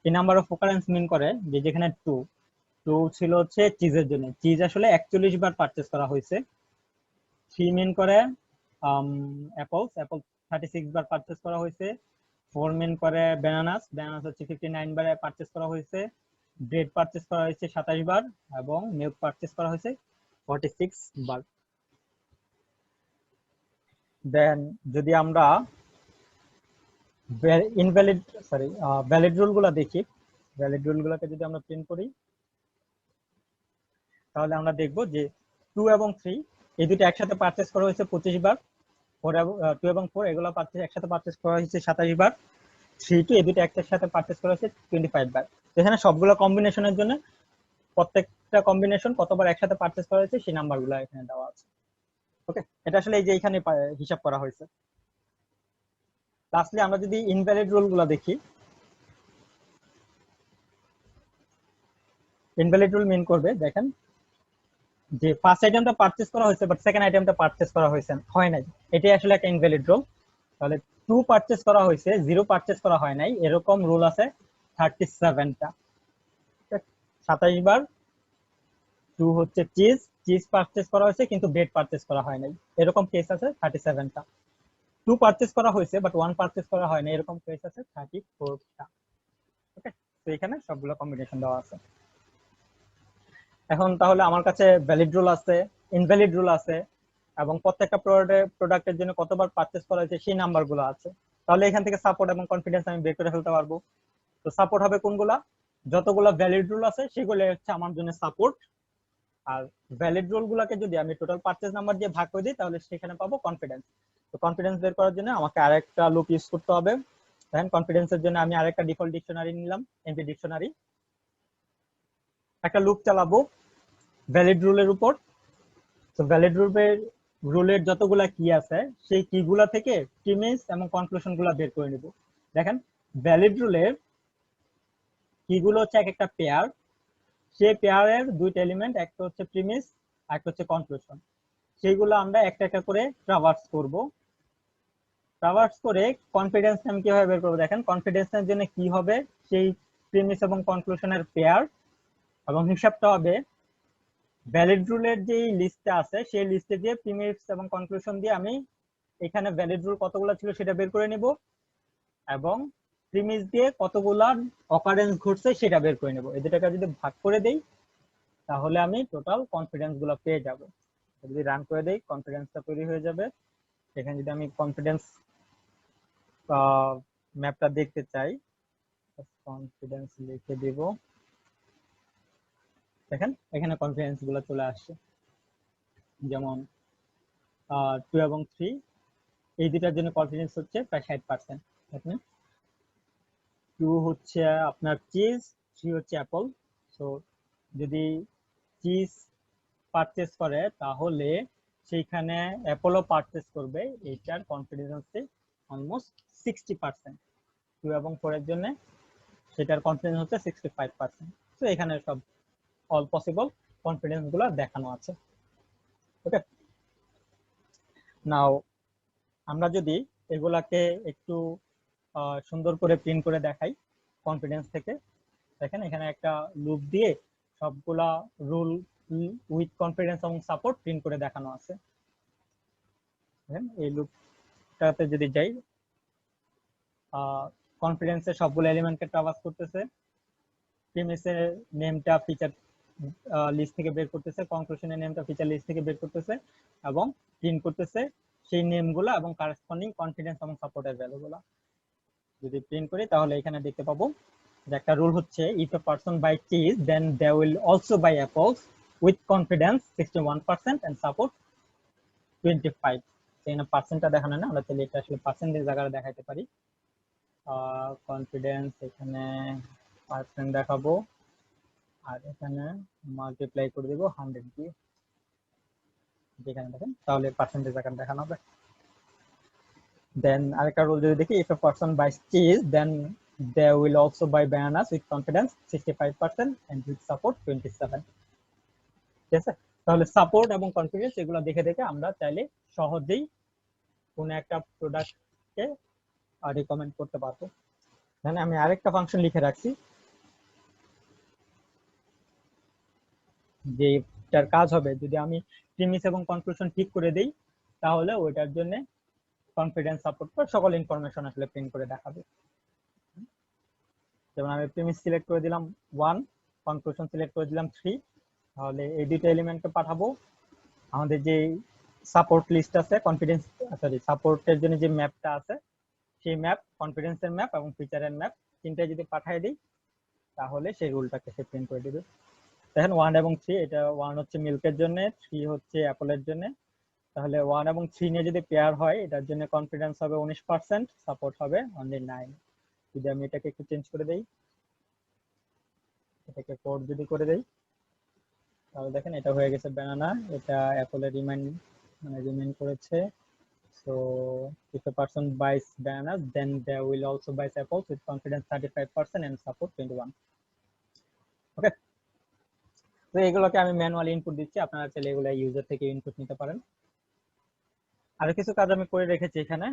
Speaker 1: এই নাম্বার অফ অকারেন্স মিন করে যে যেখানে টু টু ছিল হচ্ছে চিজের জন্য, চিজ আসলে 41 বার পারচেজ করা হয়েছে। 3 মিন করে অ্যাপল 36 বার পারচেজ করা হয়েছে। 4 মিন করে ব্যানানাস হচ্ছে 59 বারে পারচেজ করা হয়েছে। ব্রেড পারচেজ করা হয়েছে 27 বার এবং মিল্ক পারচেজ করা হয়েছে 46 বার। দেন যদি আমরা ইনভ্যালিড ভ্যালিড রুল গুলা দেখি, ভ্যালিড রুল গুলাকে যদি আমরা প্রিন্ট করি তাহলে আমরা দেখব যে 2 এবং 3 এই দুটো একসাথে পারচেজ করা হয়েছে 25 বার। 2 এবং 4 এগুলো একসাথে পারচেজ করা হয়েছে 27 বার। 3 2 এই দুটো একসাথে পারচেজ করা হয়েছে 25 বার। এখানে সবগুলো কম্বিনেশনের জন্য প্রত্যেকটা কম্বিনেশন কতবার একসাথে পারচেজ করা হয়েছে সেই নাম্বারগুলো এখানে দেওয়া আছে। ওকে, এটা আসলে এই যে এখানে হিসাব করা হয়েছে। লাস্টলি আমরা যদি ইনভ্যালিড রুল গুলো দেখি, ইনভ্যালিড রুল মিন করবে দেখেন যে ফার্স্ট আইটেমটা পারচেজ করা হয়েছে বাট সেকেন্ড আইটেমটা পারচেজ করা হয়েছে হয় নাই, এটাই আসলে একটা ইনভ্যালিড রুল। তাহলে 2 পারচেজ করা হয়েছে 0 পারচেজ করা হয় নাই, এরকম রুল আছে 37টা। 27 বার 2 হচ্ছে চিজ পারচেজ করা হয়েছে কিন্তু ব্রেড পারচেজ করা হয় নাই, এরকম কেস আছে 37টা। 2 পারচেজ করা হয়েছে বাট 1 পারচেজ করা হয় নাই, এরকম কেস আছে 34টা। ওকে, তো এখানে সবগুলো কম্বিনেশন দেওয়া আছে। এখন তাহলে আমার কাছে ভ্যালিড রুল আছে, ইনভ্যালিড রুল আছে এবং প্রত্যেকটা প্রোডাক্টের জন্য কতবার পারচেজ করা হয়েছে সেই নাম্বারগুলো আছে। তাহলে এখান থেকে সাপোর্ট এবং কনফিডেন্স আমি বের করে ফেলতে পারবো। তো সাপোর্ট হবে কোনগুলা, যতগুলো ভ্যালিড রুল আছে সেগুলো হচ্ছে আমার জন্য সাপোর্ট। আর ভ্যালিড রুল গুলাকে যদি আমি টোটাল পারচেজ নাম্বার দিয়ে ভাগ করে দিই তাহলে সেখানে পাবো কনফিডেন্স। তো কনফিডেন্স বের করার জন্য আমাকে আরেকটা লুপ ইউজ করতে হবে। দেখেন কনফিডেন্সের জন্য আমি আরেকটা ডিফল্ট ডিকশনারি নিলাম, এমপি ডিকশনারি। একটা লুপ চালাবো ভ্যালিড রুলের উপর। তো ভ্যালিড রুলের যতগুলা কি আছে সেই কি গুলা থেকে প্রিমিস এবং কনক্লুশন গুলা বের করে নিব। দেখেন ভ্যালিড রুলের কি গুলো হচ্ছে এক একটা পেয়ার, সেই পেয়ারের দুইটা এলিমেন্ট, একটা হচ্ছে প্রিমিস আর একটা হচ্ছে কনক্লুশন। সেইগুলো আমরা একটা একটা করে ট্রাভার্স করব। ট্রাভার্স করে কনফিডেন্স আমি কিভাবে বের করবো, দেখেন কনফিডেন্সের জন্য কি হবে সেই প্রিমিস এবং কনক্লুশনের পেয়ার, এবং হিসাবটা হবে ভ্যালিড রুলের যে লিস্টটা আছে সেই লিস্টে দিয়ে প্রিমিস এবং কনক্লুশন দিয়ে আমি এখানে ভ্যালিড রুল কতগুলো ছিল সেটা বের করে নিব এবং প্রিমিস দিয়ে কতগুলা অকারেন্স ঘটছে সেটা বের করে নেব। এই দুটাকে যদি ভাগ করে দেই তাহলে আমি টোটাল কনফিডেন্স গুলো পেয়ে যাব। যদি রান করে দেই কনফিডেন্সটা তৈরি হয়ে যাবে। এখানে যদি আমি কনফিডেন্স ম্যাপটা দেখতে চাই, কনফিডেন্স লিখে দিব। দেখেন এখানে কনফিডেন্স গুলো চলে আসছে, যেমন 2 এবং 3 এই দুটার জন্য কনফিডেন্স হচ্ছে প্রায় 60%। দেখেন 2 হচ্ছে আপনার চিজ, 3 হচ্ছে অ্যাপল। সো যদি চিজ পারচেজ করে তাহলে সেইখানে অ্যাপলও পারচেজ করবে, এইটার কনফিডেন্স হচ্ছে অলমোস্ট 60%। 2 এবং 4 এর জন্য সেটার কনফিডেন্স হচ্ছে 65%। তো এখানে সব অল পসিবল কনফিডেন্স গুলো দেখানো আছে। ওকে, নাও আমরা যদি এগুলাকে একটু সুন্দর করে প্রিন্ট করে দেখাই কনফিডেন্স থেকে, দেখেন এখানে একটা লুপ দিয়ে সবগুলা রুল উইথ কনফিডেন্স এবং সাপোর্ট প্রিন্ট করে দেখানো আছে। দেখেন এই লুপটাতে যদি যাই, কনফিডেন্সের সবগুলো এলিমেন্টকে ট্রাভার্স করতেছে, প্রিমিসের নেমটা ফিচার লিস্ট থেকে বের করতেছে, কনক্লুশনের নেমটা ফিচার লিস্ট থেকে বের করতেছে এবং প্রিন্ট করতেছে সেই নেমগুলো এবং কারেসপন্ডিং কনফিডেন্স এবং সাপোর্টের ভ্যালুগুলো। যদি প্রিন্ট করি তাহলে এখানে দেখতে পাবো যে একটা রুল হচ্ছে if a person buy cheese then they will also buy apples with confidence 61% and support 25। এখানে পার্সেন্টটা দেখানো না, আমরা তাহলে এটা আসলে পার্সেন্টেজ জায়গায় দেখাইতে পারি। কনফিডেন্স এখানে পার্সেন্ট দেখাবো আর এখানে মাল্টিপ্লাই করে দেবো 100 দিয়ে, যেখানে দেখেন তাহলে পার্সেন্টেজ আকার দেখানো হবে। দেন আরেকটা রুল যদি দেখি, if a person buys cheese then they will also buy bananas with confidence 65% and with support 27। ঠিক আছে, তাহলে সাপোর্ট এবং কনফিডেন্স এগুলো দেখে দেখে আমরা চাইলে সহজেই কোন একটা প্রোডাক্টকে রিকমেন্ড করতে পারবো। মানে আমি আরেকটা ফাংশন লিখে রাখছি যে এটার কাজ হবে যদি আমি প্রিমিস এবং কনক্লুশন ঠিক করে দেই তাহলে ওইটার জন্য কনফিডেন্স সাপোর্ট করে সকল ইনফরমেশন আসলে প্রিন্ট করে দেখাবে। যেমন আমি প্রিমিস সিলেক্ট করে দিলাম 1, কনক্লুশন সিলেক্ট করে দিলাম 3, তাহলে এই দুটো এলিমেন্টকে পাঠাবো আমাদের যে সাপোর্ট লিস্ট আছে, কনফিডেন্স সরি সাপোর্টের জন্য যে ম্যাপটা আছে সেই ম্যাপ, কনফিডেন্সের ম্যাপ এবং ফিচারের ম্যাপ তিনটা যদি পাঠিয়ে দিই তাহলে সেই রুলটাকে সে প্রিন্ট করে দিবে। দেখেন 1 এবং 3, এটা 1 হচ্ছে মিল্কের জন্য, 3 হচ্ছে অ্যাপলের জন্য। তাহলে 1 এবং 3 নিয়ে যদি পেয়ার হয় এটার জন্য কনফিডেন্স হবে 19%, সাপোর্ট হবে অনলি 9। যদি আমি এটাকে একটু চেঞ্জ করে দেই, এটাকে 4 যদি করে দেই তাহলে দেখেন এটা হয়ে গেছে ব্যানানা, এটা অ্যাপলের রিমাইন্ড করেছে। So if a person buys bananas then they will also buy apples with confidence 35% and support 21। ওকে, তো এগুলোকে আমি ম্যানুয়ালি ইনপুট দিচ্ছি, আপনারা চাইলে এগুলো ইউজার থেকে ইনপুট নিতে পারেন। আরো কিছু কাজ আমি করে রেখেছি এখানে।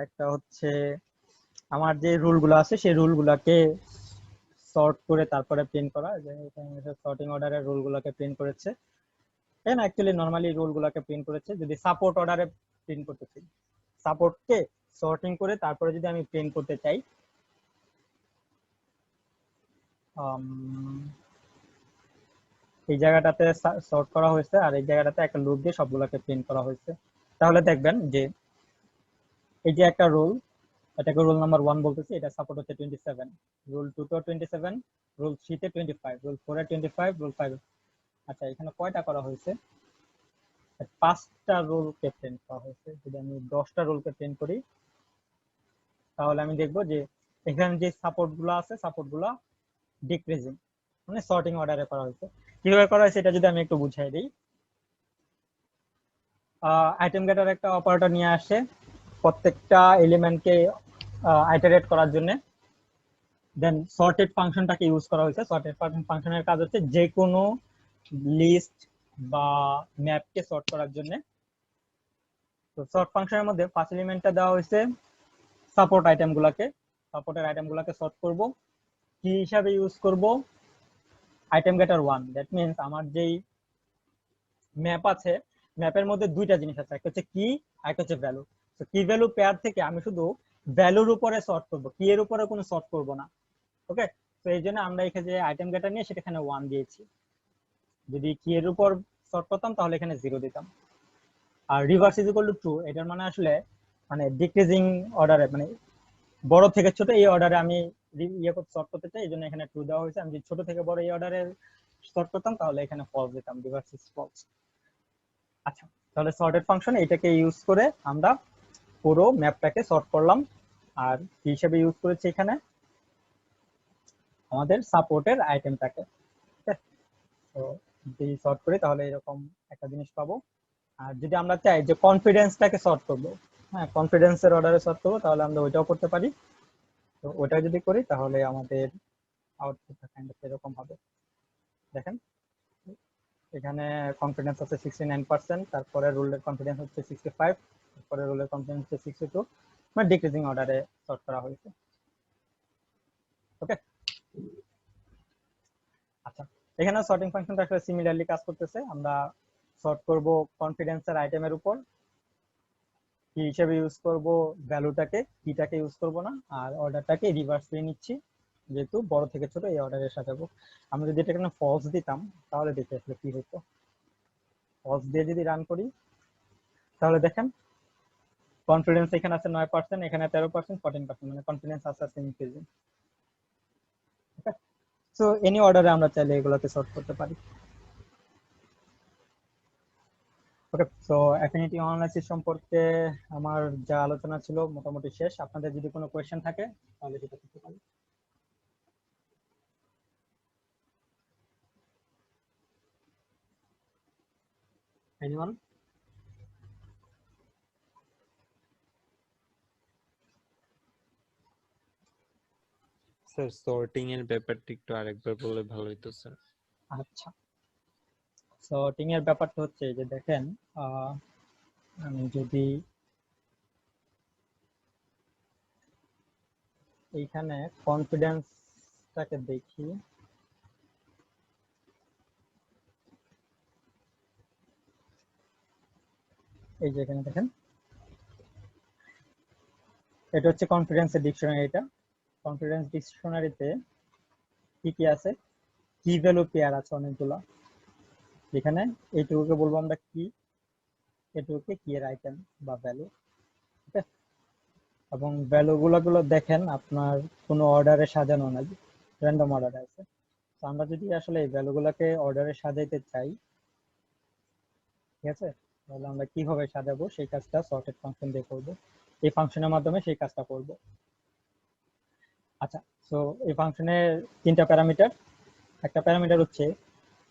Speaker 1: একটা হচ্ছে আমার যে রুলগুলো আছে সেই রুলগুলোকে সর্ট করে তারপরে প্রিন্ট করা, যে এখানে সর্টিং অর্ডারের রুলগুলোকে প্রিন্ট করেছে। এখানে অ্যাকচুয়ালি নরমালি রুলগুলোকে প্রিন্ট করেছে। যদি সাপোর্ট অর্ডারে প্রিন্ট করতে চাই, সাপোর্টকে সর্টিং করে তারপরে যদি আমি প্রিন্ট করতে চাই, এই জায়গাটাতে সর্ট করা হয়েছে আর এই জায়গাটাতে একটা লুপ দিয়ে সবগুলোকে প্রিন্ট করা হয়েছে। তাহলে দেখবেন যে এই যে একটা রুল, এটাকে রুল নাম্বার 1 বলতেছি, এটা সাপোর্ট হচ্ছে 27, রুল 2 তে 27, রুল 3 তে 25, রুল 4 এ 25, রুল 5। আচ্ছা এখানে কয়টা করা হয়েছে? 5টা রুলকে প্রিন্ট করা হয়েছে। যদি আমি 10টা রুলকে প্রিন্ট করি তাহলে আমি দেখবো যে এখানে যে সাপোর্ট গুলো আছে সাপোর্ট গুলো ডিক্রিজিং, মানে সর্টিং অর্ডারে করা হয়েছে। কিভাবে করা হয়েছে এটা যদি আমি একটু বুঝাই দিই, আইটেম গেটার একটা অপারেটর নিয়ে আসে প্রত্যেকটা এলিমেন্টকে আইটারেট করার জন্য। দেন সর্টেড ফাংশনটাকে ইউজ করা হয়েছে। সর্টেড ফাংশনের কাজ হচ্ছে যে কোনো লিস্ট বা ম্যাপকে সর্ট করার জন্য। তো সর্ট ফাংশনের মধ্যে ফার্স্ট এলিমেন্টটা দেওয়া হয়েছে সাপোর্ট আইটেমগুলোকে, সাপোর্টের আইটেমগুলোকে সর্ট করব, কি হিসাবে ইউজ করব আইটেম গেটার 1। দ্যাট মিন্স আমার যেই ম্যাপ আছে ম্যাপের মধ্যে দুইটা জিনিস আছে, একটা হচ্ছে কি আর একটা হচ্ছে ভ্যালু। তো কি ভ্যালু পেয়ার থেকে আমি শুধু ভ্যালুর উপরে সর্ট করব, কি এর উপরে কোনো সর্ট করব না। ওকে, তো এই জন্য আমরা এখানে যে আইটেম গেটার নিয়ে সেটা এখানে 1 দিয়েছি। যদি কি এর উপর সর্ট করতাম তাহলে এখানে 0 দিতাম। আর reverse is equal to true, এটার মানে আসলে মানে ডিক্রিজিং অর্ডারে, মানে বড় থেকে ছোট এই অর্ডারে আমি সর্ট করতে চাই, এই জন্য এখানে ট্রু দেওয়া হয়েছে। আমি যদি ছোট থেকে বড় এই অর্ডারে সর্ট করতাম তাহলে এখানে ফলস দিতাম, রিভার্স ইজ ফলস। আচ্ছা, তাহলে সর্টেড ফাংশন এটাকে ইউজ করে আমরা পুরো ম্যাপটাকে সর্ট করলাম। আর কি হিসেবে ইউজ করেছি এখানে আমাদের সাপোর্টের আইটেমটাকে। তো যদি সর্ট করি তাহলে এরকম একটা জিনিস পাবো। আর যদি আমরা চাই যে কনফিডেন্সটাকে সর্ট করব, হ্যাঁ কনফিডেন্সের অর্ডারে সর্ট করবো, তাহলে আমরা ওইটাও করতে পারি। তো ওটা যদি করি তাহলে আমাদের আউটপুটটা কাইন্ড অফ এরকম হবে। দেখেন এখানে কনফিডেন্স আছে 69%, তারপরে রুলের কনফিডেন্স হচ্ছে 65, পরে রোলের কনফিডেন্স 62 মানে ডিক্রিজিং অর্ডারে সর্ট করা হয়েছে। ওকে, আচ্ছা এখানে সর্টিং ফাংশনটা আসলে সিমিলারলি কাজ করতেছে। আমরা সর্ট করব কনফিডেন্সের আইটেমের উপর, কি হিসেবে ইউজ করব ভ্যালুটাকে, কিটাকে ইউজ করব না, আর অর্ডারটাকে রিভার্স দিয়ে নিচ্ছি, যেহেতু বড় থেকে ছোট এই অর্ডারে সাজাবো। আমরা যদি এটা এখানে ফলস দিতাম তাহলে দেখে আসলে কি হতো। ফলস দিয়ে যদি রান করি তাহলে দেখেন কনফিডেন্স এখানে আছে 9%, এখানে 13%, 14%, মানে কনফিডেন্স আছে ইনক্রিজিং। ওকে, সো এনি অর্ডারে আমরা চাইলে এগুলোকে সর্ট করতে পারি। ওকে, সো অ্যাফিনিটি অ্যানালাইসিস সম্পর্কে আমার যা আলোচনা ছিল মোটামুটি শেষ। আপনাদের যদি কোনো কোয়েশ্চেন থাকে তাহলে সেটা করতে পারি। এনিওয়ান?
Speaker 2: স্যার সর্টিং এর ব্যাপারটা একটু আরেকবার বললে ভালো হতো স্যার।
Speaker 1: আচ্ছা, সর্টিং এর ব্যাপারটা হচ্ছে যে দেখেন, আমি যদি এইখানে কনফিডেন্সটাকে দেখি, এই যে এখানে দেখেন এটা হচ্ছে কনফিডেন্সের ডিকশনারি। এটা কনফিডেন্স ডিকশনারিতে কি কি আছে, কি ভ্যালু পেয়ার আছে অনেকগুলো। এখানে এইটুকুকে বলবো আমরা কি, এটুকুকে কি এর আইটেম বা ভ্যালু। ঠিক আছে, এবং ভ্যালু গুলো দেখেন আপনার কোনো অর্ডারে সাজানো নাই, র্যান্ডম অর্ডারে আছে। তো আমরা যদি আসলে এই ভ্যালু গুলাকে অর্ডারে সাজাইতে চাই, ঠিক আছে, তাহলে আমরা কিভাবে সাজাবো সেই কাজটা সর্টেড ফাংশন দিয়ে করব। এই ফাংশনের মাধ্যমে সেই কাজটা করব। আচ্ছা, সো এই ফাংশনের তিনটা প্যারামিটার। একটা প্যারামিটার হচ্ছে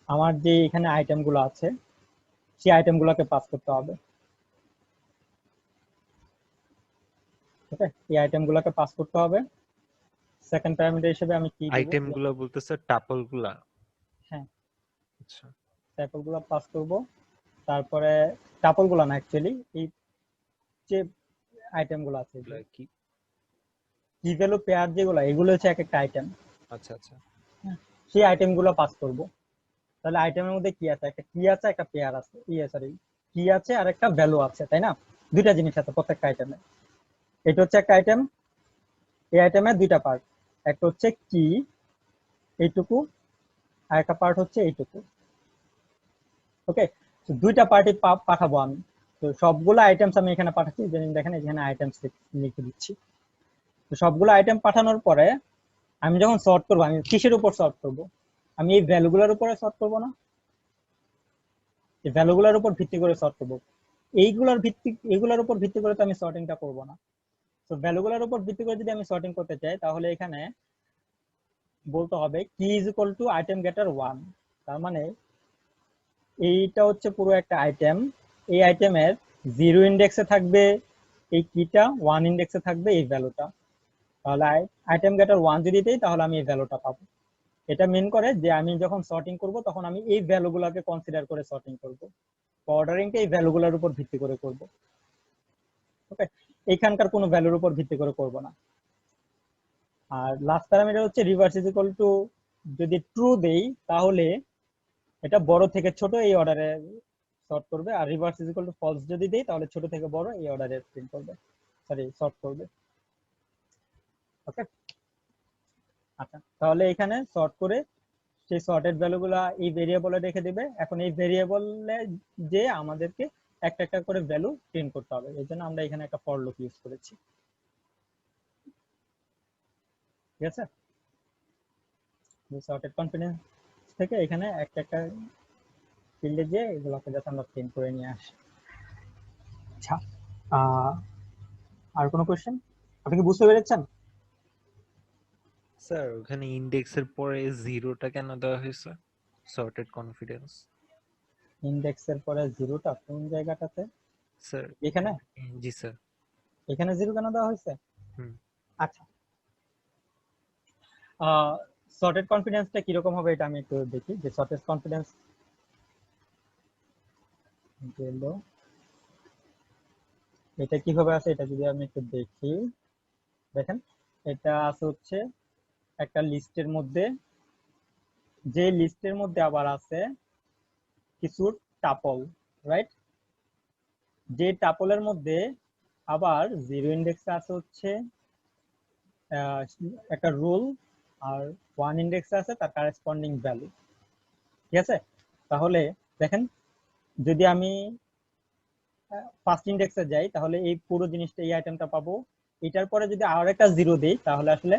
Speaker 1: আমার যে এখানে আইটেম গুলো আছে সেই আইটেম গুলোকে পাস করতে হবে। ঠিক আছে, এই আইটেম গুলোকে পাস করতে হবে। সেকেন্ড প্যারামিটার হিসেবে আমি কি দিব?
Speaker 2: আইটেম গুলা বলতে স্যার টাপল গুলা?
Speaker 1: হ্যাঁ,
Speaker 2: আচ্ছা,
Speaker 1: টাপল গুলো পাস করব। তারপরে টাপল গুলো না, অ্যাকচুয়ালি এই যে আইটেম গুলো আছে,
Speaker 2: এগুলা কি?
Speaker 1: কি ভ্যালু পেয়ার যেগুলো, এগুলো হচ্ছে এক একটা আইটেম।
Speaker 2: আচ্ছা আচ্ছা
Speaker 1: সেই আইটেম গুলো পাস করব। তাহলে আইটেমের মধ্যে কি আছে, একটা কি আছে, একটা পেয়ার আছে, সরি কি আছে আর একটা ভ্যালু আছে, তাই না? দুইটা জিনিস আছে প্রত্যেকটা আইটেমে। এটা হচ্ছে একটা আইটেম, এই আইটেমের দুইটা পার্ট, একটা হচ্ছে কি এইটুকু, আর একটা পার্ট হচ্ছে এইটুকু। ওকে, তো দুইটা পার্টি পাঠাবো আমি। তো সবগুলো আইটেমস আমি এখানে পাঠাচ্ছি, দেখেন এখানে আইটেমস লিখে দিচ্ছি। তো সবগুলো আইটেম পাঠানোর পরে আমি যখন সর্ট করবো, আমি কিসের উপর সর্ট করব? আমি এই ভ্যালুগুলোর উপরে সর্ট করব না, এই ভ্যালুগুলোর উপর ভিত্তি করে সর্ট করব। এগুলোর উপর ভিত্তি করে তো আমি সর্টিংটা করব না। তো ভ্যালুগুলোর উপর ভিত্তি করে যদি আমি সর্টিং করতে চাই তাহলে এখানে বলতে হবে কি ইজ ইকুয়াল টু আইটেম গেটার 1। তার মানে এইটা হচ্ছে পুরো একটা আইটেম, এই আইটেমের 0 ইন্ডেক্সে থাকবে এই কিটা, 1 ইন্ডেক্সে থাকবে এই ভ্যালুটা। তাহলে আইটেম গেটার 1 যদি দেই তাহলে আমি এই ভ্যালুটা পাবো। এটা মিন করে যে আমি যখন সর্টিং করব তখন আমি এই ভ্যালুগুলোকে কনসিডার করে সর্টিং করব, অর্ডারিংটা এই ভ্যালুগুলোর উপর ভিত্তি করে করব। ওকে, এইখানকার কোনো ভ্যালুর উপর ভিত্তি করে করব না। আর লাস্ট প্যারামিটার হচ্ছে রিভার্স ইজ ইকুয়াল টু, যদি ট্রু দেই তাহলে এটা বড় থেকে ছোট এই অর্ডারে সর্ট করবে, আর reverse is equal to false যদি দেই তাহলে ছোট থেকে বড় এই অর্ডারে প্রিন্ট করবে, সরি সর্ট করবে। ওকে, আচ্ছা তাহলে এখানে সর্ট করে সেই সর্টেড ভ্যালুগুলা এই ভেরিয়েবলে রেখে দিবে। এখন এই ভেরিয়েবলে যে আমাদেরকে একটা একটা করে ভ্যালু প্রিন্ট করতে হবে, এই জন্য আমরা এখানে একটা ফর লুপ ইউজ করেছি। ঠিক আছে, সর্টেড কনফিডেন্স থেকে এখানে একটা একটা ফিল্ডে যে এগুলোকে যাতে আমরা প্রিন্ট করে নিয়ে আসি। আচ্ছা, আর কোনো কোশ্চেন? আপনি কি বুঝতে পেরেছেন?
Speaker 2: স্যার, ওখানে ইন্ডেক্সের পরে জিরোটা কেন দেওয়া হয়েছে? সর্টেড কনফিডেন্স
Speaker 1: ইন্ডেক্সের পরে জিরোটা কোন জায়গাটাতে?
Speaker 2: স্যার।
Speaker 1: এখানে?
Speaker 2: জি স্যার।
Speaker 1: এখানে জিরো কেন দেওয়া হয়েছে?
Speaker 2: হুম।
Speaker 1: আচ্ছা, সর্টেড কনফিডেন্সটা কিরকম হবে এটা আমি একটু দেখি। যে সর্টেড কনফিডেন্স গেল, এটা কিভাবে আছে এটা যদি আমি একটু দেখি, দেখেন এটা আছে হচ্ছে একটা লিস্টের মধ্যে, যে লিস্টের মধ্যে আবার আছে কিছু টাপল, রাইট? যে টাপলের মধ্যে আবার জিরো ইন্ডেক্সে আছে হচ্ছে একটা রুল, আর ওয়ান ইন্ডেক্সে আছে তার কারেসপন্ডিং ভ্যালু। ঠিক আছে, তাহলে দেখেন যদি আমি ফার্স্ট ইন্ডেক্সে যাই তাহলে এই পুরো জিনিসটা, এই আইটেমটা পাবো। এটার পরে যদি আর একটা জিরো দেই তাহলে আসলে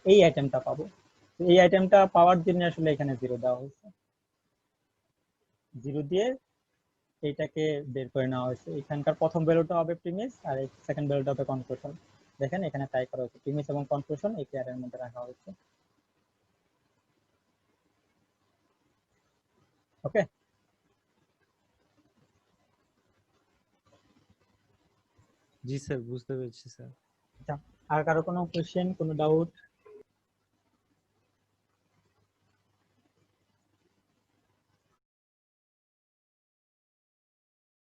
Speaker 1: এই আইটেমটা পাবো। তো এই আইটেমটা পাওয়ার জন্য আসলে এখানে জিরো দেওয়া হয়েছে, জিরো দিয়ে এইটাকে বের করে নেওয়া হয়েছে। এখানকার প্রথম ভ্যালুটা হবে প্রিমিস আর সেকেন্ড ভ্যালুটা হবে কনক্লুশন। দেখেন এখানে টাইপ করা হয়েছে প্রিমিস এবং কনক্লুশন এই পেয়ারের মধ্যে রাখা হয়েছে। ওকে,
Speaker 2: জি স্যার, বুঝতে পেরেছি স্যার।
Speaker 1: আর কারো কোনো কোশ্চেন, কোনো ডাউট?